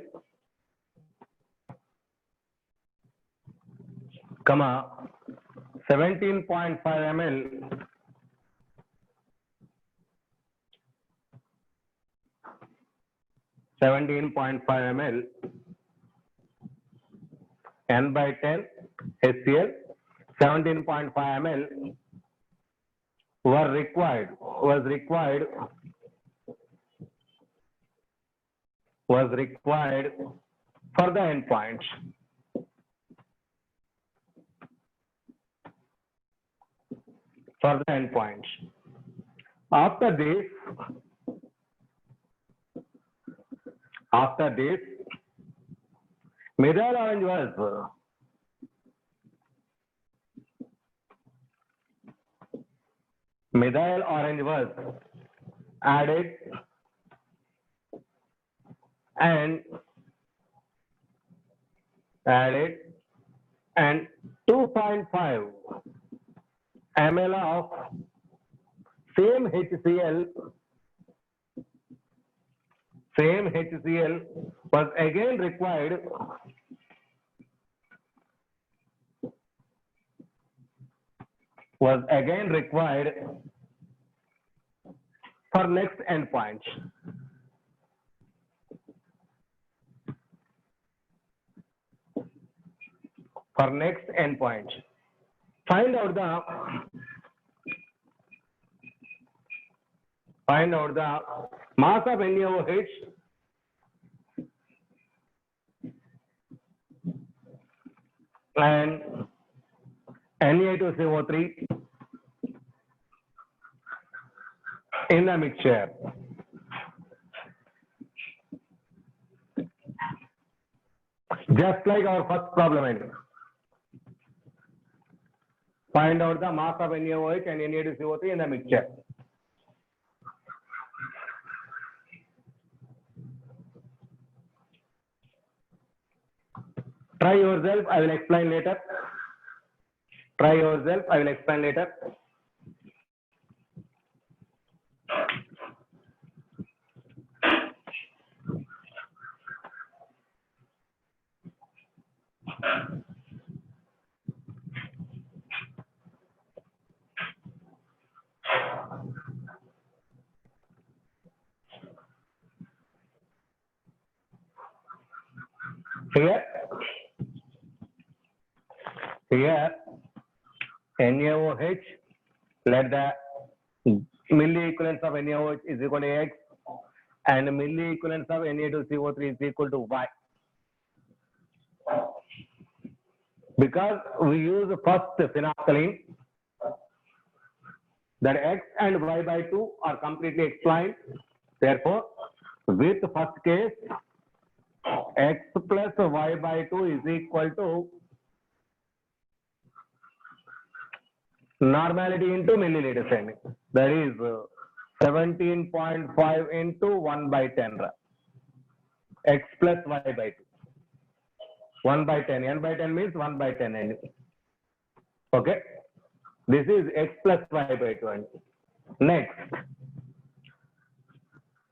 comma 17.5 ml N by 10 HCl 17.5 ml was required for the endpoints. After this, methyl orange was added and 2.5 ml of same HCl was again required for next endpoint. Find out the mass of NaOH and Na2CO3 in the mixture. Just like our first problem. Find out the mass of NaOH and Na2CO3 in the mixture. Try yourself, I will explain later. Try yourself. I will explain later. Here, NaOH, let the milliequivalence of NaOH is equal to X and milliequivalence of Na2CO3 is equal to Y. Because we use first phenolphthalein, that X and Y by 2 are completely explained. Therefore, with first case, X plus Y by 2 is equal to normality into milliliters. That is 17.5 into 1 by 10. X plus Y by 2. 1 by 10. N by 10 means 1 by 10. Okay. This is X plus Y by 2. Next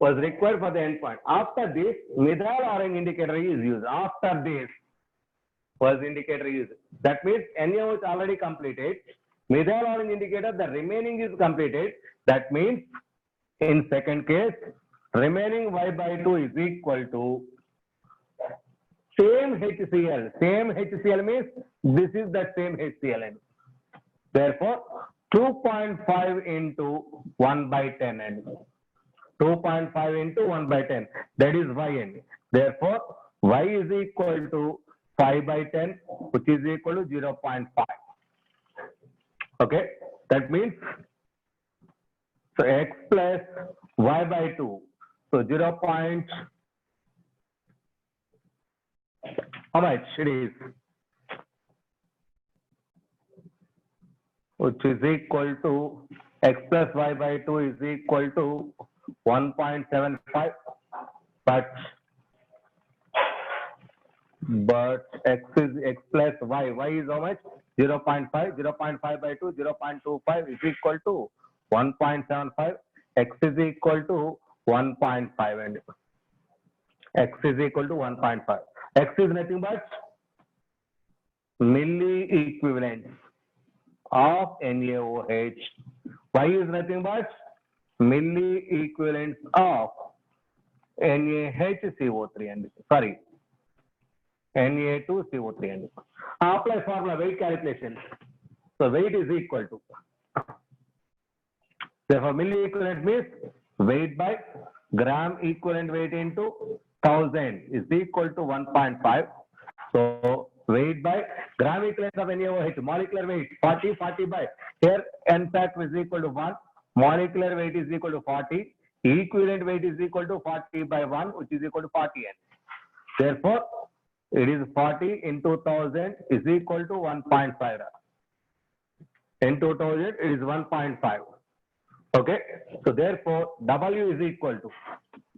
was required for the endpoint. After this, methyl orange indicator is used. After this was indicator used. That means NaOH already completed. Methyl orange indicator, the remaining is completed. That means in second case, remaining Y by 2 is equal to same HCl. Same HCl means this is the same HCl. Therefore, 2.5 into 1 by 10. 2.5 into 1 by 10. That is Yn. Therefore, Y is equal to 5 by 10, which is equal to 0.5. Okay. That means, so X plus Y by 2. So 0. How much it is? Which is equal to X plus Y by 2 is equal to 1.75, but X is X plus Y is how much? 0.5, 0.5 by 2, 0.25 is equal to 1.75, X is equal to 1.5 and X is equal to 1.5. X is nothing but milli equivalent of NaOH. Y is nothing but milli equivalent of NaHCO3 and sorry, Na2CO3 and apply formula weight calculation. So weight is equal to, therefore milli equivalent means weight by gram equivalent weight into 1000 is equal to 1.5. So weight by gram equivalent of NaOH, molecular weight 40 by, here N factor is equal to 1, molecular weight is equal to 40, equivalent weight is equal to 40 by 1, which is equal to 40 N. Therefore, it is 40 into 1000 is equal to 1.5. Into 1000 it is 1.5. Okay. So therefore, W is equal to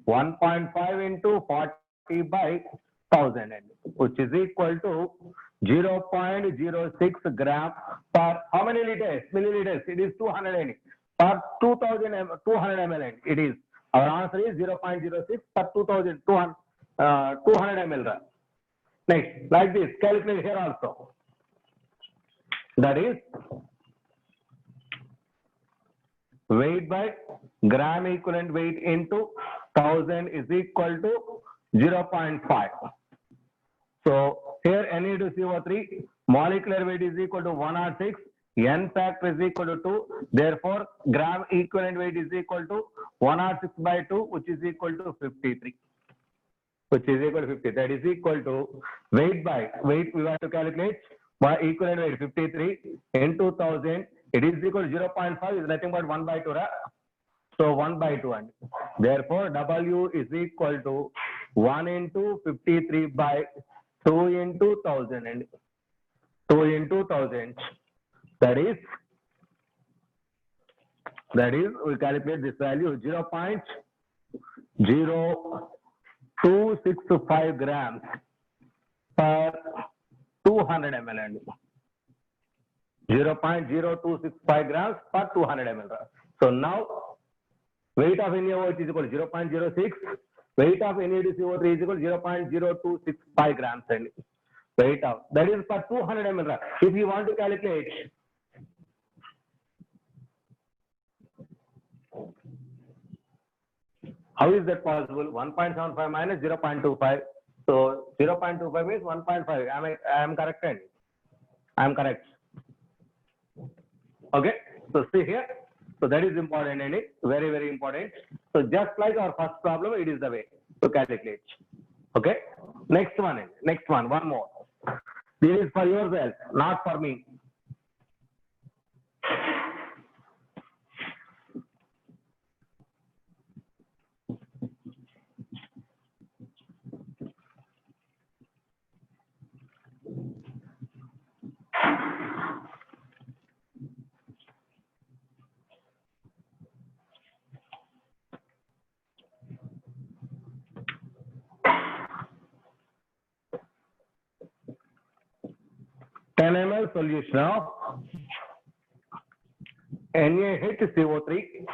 1.5 into 40 by 1000, which is equal to 0.06 gram per how many liters? Milliliters. It is 200 N. Per 200 ml. It is. Our answer is 0.06 per 200 ml. Next, like this, calculate here also. That is weight by gram equivalent weight into 1000 is equal to 0.5. So here Na2CO3 molecular weight is equal to 106, N factor is equal to 2. Therefore, gram equivalent weight is equal to 106 by 2, which is equal to 53. Which is equal to 50. That is equal to weight by weight. We have to calculate by equivalent weight 53 into 1000. It is equal to 0.5 is nothing but 1 by 2. So 1 by 2. And therefore, W is equal to 1 into 53 by 2 into 1000 and 2 into 1000. That is we calculate this value 0.0265 grams per 200 ml. 0.0265 grams per 200 ml. So now weight of NaOH is equal to 0.06. Weight of NaDCO3 is equal to 0.0265 grams. And weight of that is per 200 ml. If you want to calculate how is that possible? 1.75 minus 0.25. So 0.25 means 1.5. I am correct. I am correct. Okay. So see here. So that is important and very, very important. So just like our first problem, it is the way to calculate. Okay. Next one, one more. This is for yourself, not for me. ml solution of NaHCO3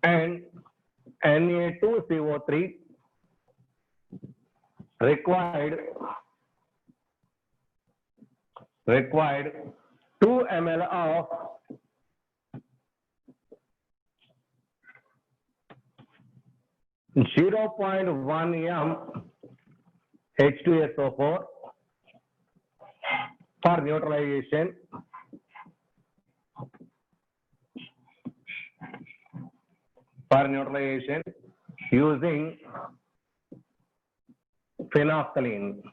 and Na2CO3 required 2 ml of (0.1 m) H2SO4 for neutralization using phenolphthalein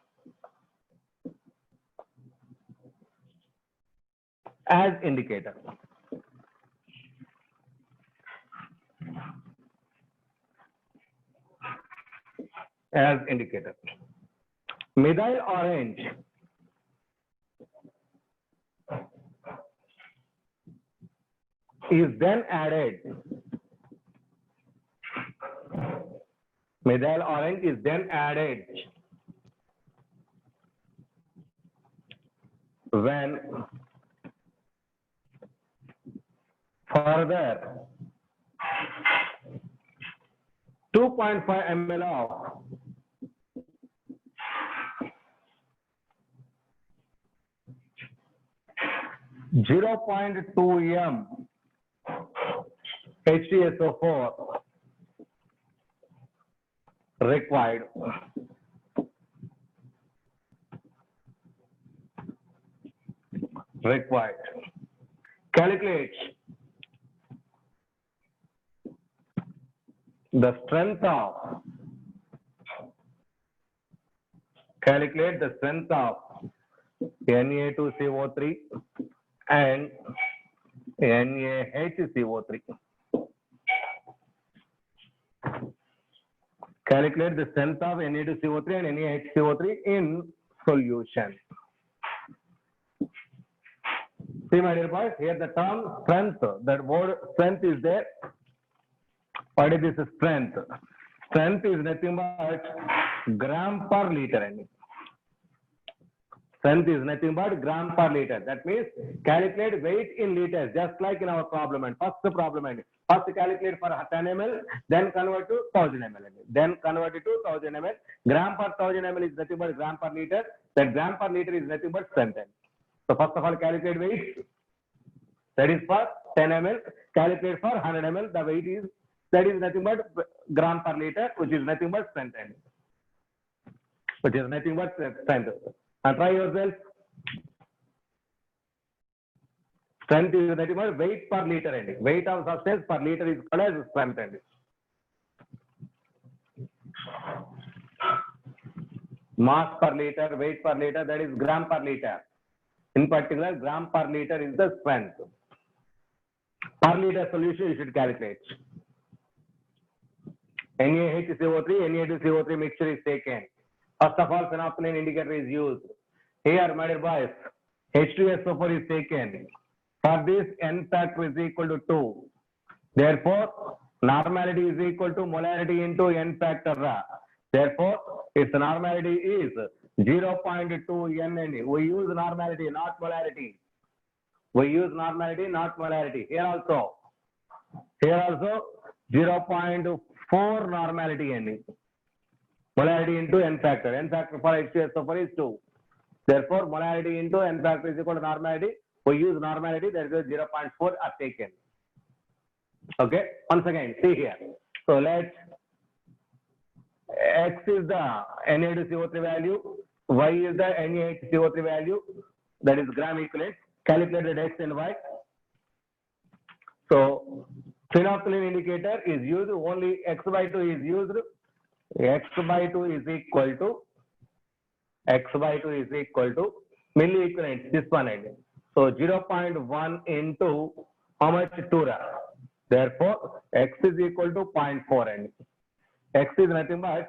as indicator. Methyl orange is then added. Methyl orange is then added when further 2.5 ml of (0.2 m) H2SO4 required. Calculate the strength of Na2CO3 and NaHCO3. Calculate the strength of Na2CO3 and NaHCO3 in solution. See, my dear boys, here the term strength, that word strength is there. What is this strength? Strength is nothing but gram per liter. Strength is nothing but gram per liter. That means calculate weight in liters, just like in our problem. And first calculate for 10 ml, then convert to 1000 ml. Then convert it to 1000 ml. Gram per 1000 ml is nothing but gram per liter. That gram per liter is nothing but strength. So first of all, calculate weight. That is for 10 ml. Calculate for 100 ml. The weight is, that is nothing but gram per liter, which is nothing but strength. And try yourself. Strength is nothing but weight per liter. Weight of substance per liter is called as strength. Mass per liter, weight per liter, that is gram per liter. In particular, gram per liter is the strength. Per liter solution you should calculate. NaHCO3, Na2CO3 mixture is taken. First of all, phenolphthalein indicator is used. Here, my dear boys, H2SO4 is taken. For this, N factor is equal to 2. Therefore, normality is equal to molarity into N factor. Therefore, its normality is 0.2 n and we use normality, not molarity. We use normality, not molarity. Here also 0.4 normality n. Molarity into n factor. N factor for H2SO4 is 2. Therefore, molarity into n factor is equal to normality. We use normality, that is 0.4 are taken. Okay, once again, see here. So let X is the Na2CO3 value, Y is the NaHCO3 value, that is gram equivalent, calculated X and Y. So phenolphthalein indicator is used, only X by 2 is used. X by 2 is equal to milli equivalent, this one end. So 0.1 into how much? 2 ra. Therefore, X is equal to 0.4 end. X is nothing but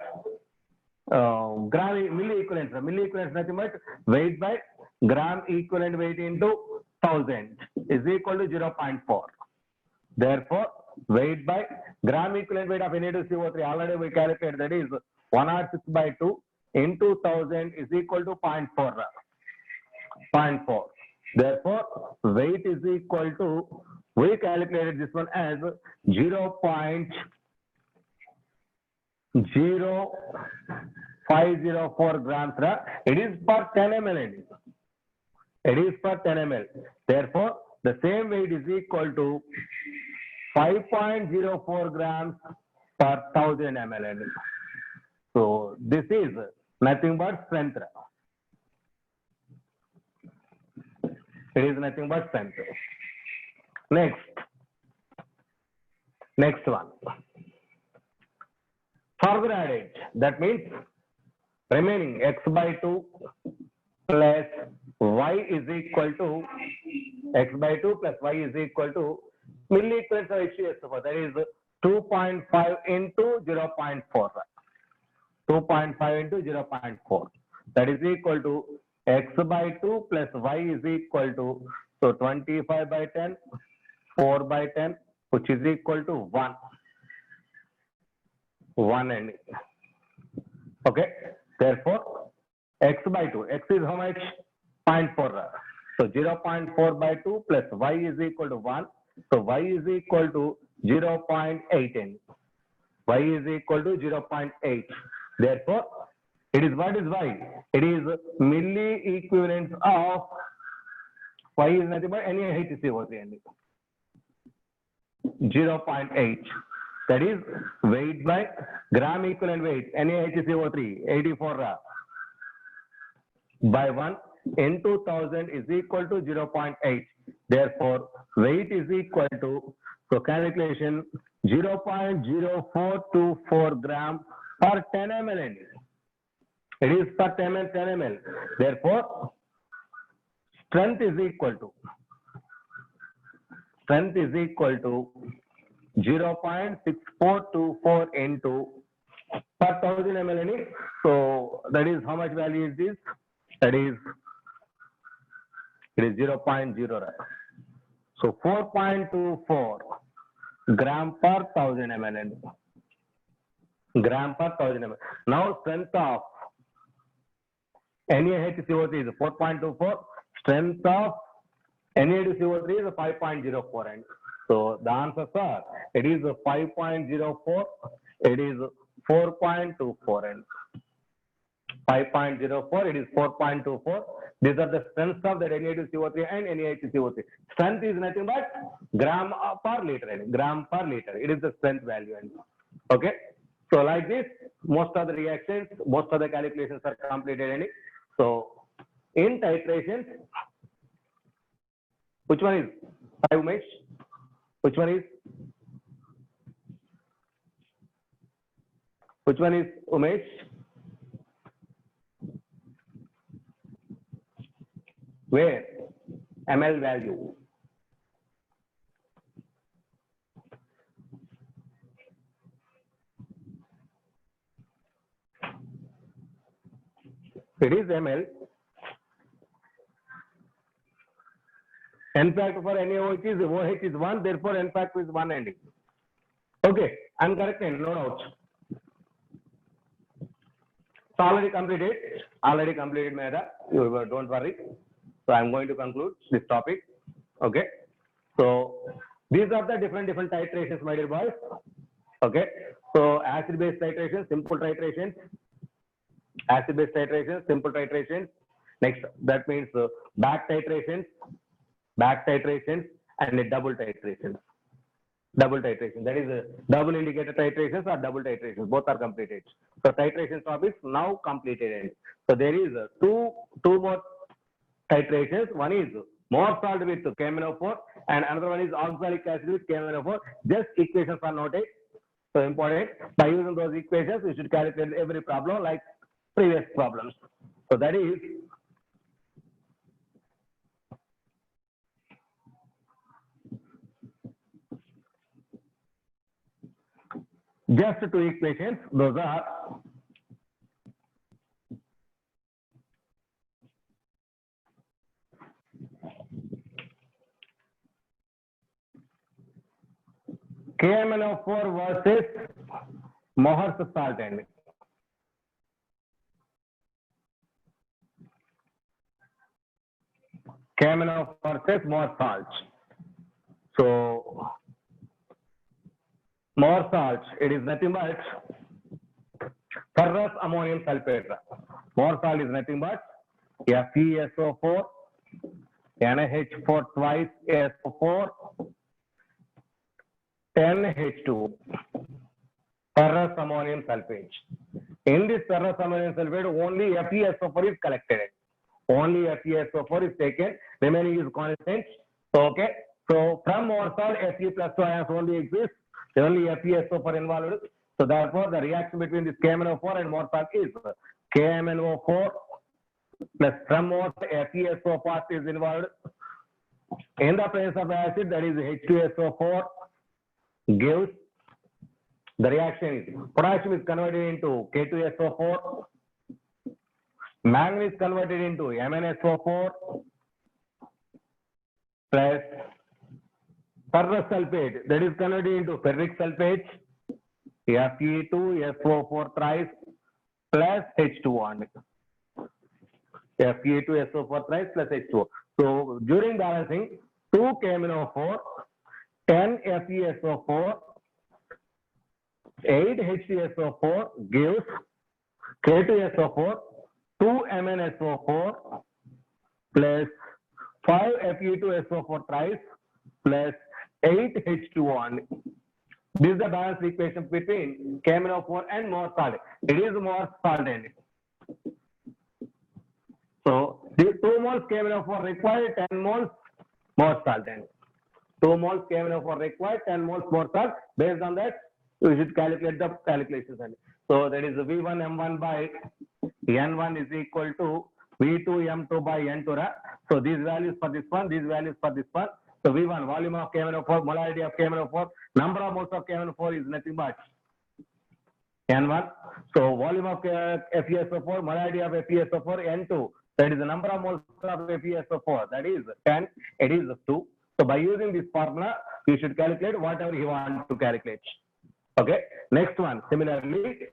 milli equivalent. Milli equivalent is nothing but weight by gram equivalent weight into 1000 is equal to 0.4. Therefore, weight by gram equivalent weight of Na2CO3 already we calculated, that is 106 by 2 into 1000 is equal to 0.4. 0.4. Therefore, weight is equal to, we calculated this one as 0.0504 grams. It is per 10 ml. It is per 10 ml. Therefore, the same weight is equal to 5.04 grams per 1000 ml. So this is nothing but strength. It is nothing but strength. Next one. Further added, that means remaining X by 2 plus Y is equal to X by 2 plus Y is equal to milli equivalent of H2SO4, that is 2.5 into 0.4. 2.5 into 0.4. That is equal to X by 2 plus Y is equal to, so 25 by 10, 4 by 10, which is equal to 1. 1 and okay. Therefore, X by 2. X is how much? 0.4. So 0.4 by 2 plus Y is equal to 1. So Y is equal to 0.8. Y is equal to 0.8. Therefore, it is, what is Y? It is milli equivalent of Y is nothing but NaHCO3. 0.8. That is weight by gram equivalent weight, NaHCO3, 84 by 1 into 1000 is equal to 0.8. Therefore, weight is equal to, so calculation 0.0424 gram per 10 ml. It is per 10 ml. Therefore, strength is equal to 0.6424 into per 1000 ml. So that is how much value is this? That is, it is 0.0. So 4.24 gram per 1000 ml. Gram per 1000 ml. Now strength of NaHCO3 is 4.24. Strength of Na2CO3 is 5.04. And so the answers are, it is 5.04, it is 4.24, and 5.04, it is 4.24. These are the strengths of the Na2CO3 and NaHCO3. Strength is nothing but gram per liter. Gram per liter. It is the strength value. Okay. So like this, most of the reactions, most of the calculations are completed. So in titrations, which one is 5 Umesh? Which one is Umesh? Where? ML value. It is ML. N factor for NaOH is OH is 1, therefore N factor is 1 ending. Okay, I'm correct, no doubt. already completed. Already completed, Mehta. You don't worry. So I'm going to conclude this topic. Okay. So these are the different titrations, my dear boys. Okay. So acid-base titration, simple titration, acid-base titration, simple titration. Next, that means back titrations, and a double titration. Double titration. That is double indicator titrations or double titrations. Both are completed. So titration topics now completed. So there is two more titrations. One is more salt with KMnO4 and another one is oxalic acid with KMnO4. Just equations are noted. So important. By using those equations, we should calculate every problem like previous problems. So that is just two equations. Those are KMnO4 versus Mohr's salt end. KMnO4 versus Mohr's salt. So Mohr's salt, it is nothing but ferrous ammonium sulfate. Mohr's salt is nothing but FeSO4, NH4 twice SO4, 10H2, ferrous ammonium sulfate. In this ferrous ammonium sulfate, only FeSO4 is collected. Only FeSO4 is taken, remaining is constant. So, okay. So, from Mohr's salt, Fe plus 2 ions only exist. Only FeSO4 involved. So, therefore, the reaction between this KMnO4 and Mohr's salt is KMnO4 plus from Mohr's FeSO part is involved. In the presence of acid, that is H2SO4 gives the reaction is potassium is converted into K2SO4, manganese is converted into MnSO4 plus ferrous sulfate that is converted into ferric sulfate, Fe2SO4 thrice plus H2O. Fe2SO4 thrice plus H2O. So during balancing, 2 KMnO4, 10 FeSO4, 8 H2SO4 gives K2SO4, 2 MnSO4 plus 5 Fe2SO4 thrice plus 8 H2O. This is the balanced equation between KMnO4 and Mohr's salt. It is Mohr's salt end. So these 2 moles KMnO4 required, 10 moles Mohr's salt end. 2 moles KMnO4 required, 10 moles Mohr's salt. Based on that, we should calculate the calculations. So that is V1 M1 by N1 is equal to V2 M2 by N2. So these values for this one, these values for this one. So V1, volume of KMnO4, molarity of KMnO4, number of moles of KMnO4 is nothing but N1. So volume of FeSO4, molarity of FeSO4, N2. That is the number of moles of FeSO4. That is 10. It is 2. So by using this formula, you should calculate whatever you want to calculate. Okay. Next one. Similarly,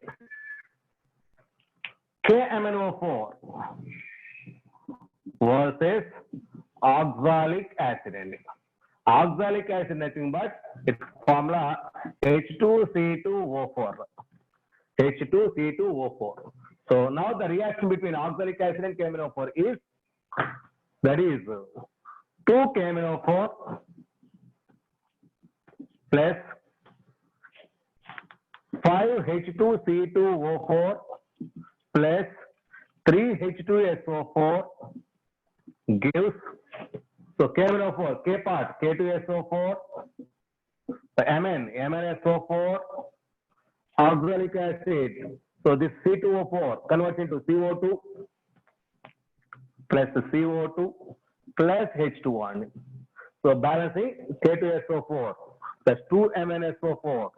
KMnO4 versus oxalic acid. Oxalic acid nothing but its formula H2C2O4. H2C2O4. So now the reaction between oxalic acid and KMnO4 is, that is 2 KMnO4 plus 5 H2C2O4 plus 3 H2SO4 gives, so KMnO4, K part, K2SO4, MnSO4, oxalic acid. So this C2O4 converts into CO2 plus CO2 plus H2O. So balancing K2SO4 plus 2 MnSO4,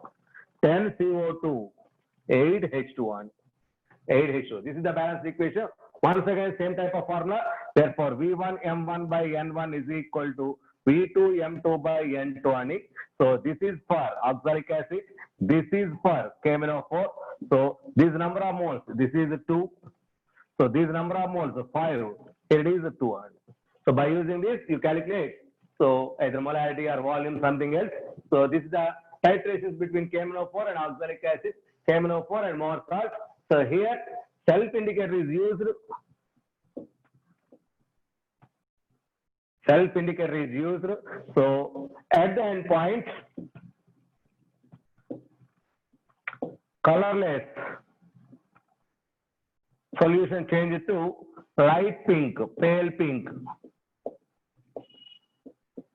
10 CO2, 8 H2O. 8 H2O. This is the balanced equation. Once again, same type of formula. Therefore, V1 M1 by N1 is equal to V2 M2 by N2. So this is for oxalic acid. This is for KMnO4. So this number of moles, this is 2. So this number of moles, 5. Here it is 200. So by using this, you calculate. So either molarity or volume, something else. So this is the titrations between KMnO4 and oxalic acid, KMnO4 and more salt. So here, self-indicator is used. Self-indicator is used. So at the end point, colorless solution change to light pink, pale pink.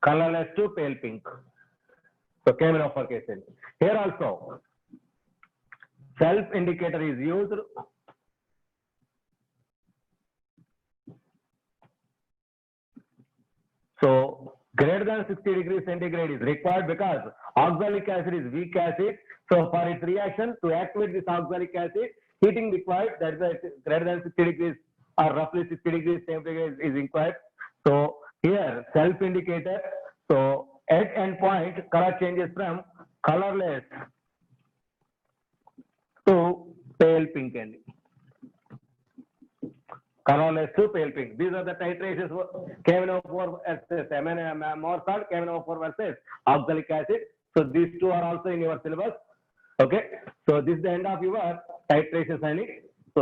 Colorless to pale pink. So KMnO4 case. Here also, self-indicator is used. So greater than 60 degrees centigrade is required because oxalic acid is weak acid. So for its reaction to activate this oxalic acid, heating required, that is why greater than 60 degrees or roughly 60 degrees temperature is required. So here self-indicator, so at end point color changes from colorless to pale pink ending. Colorless to pale pink. These are the titrations for KMnO4 versus more salt, KMnO4 versus oxalic acid. So these two are also in your syllabus. Okay. So this is the end of your titrations and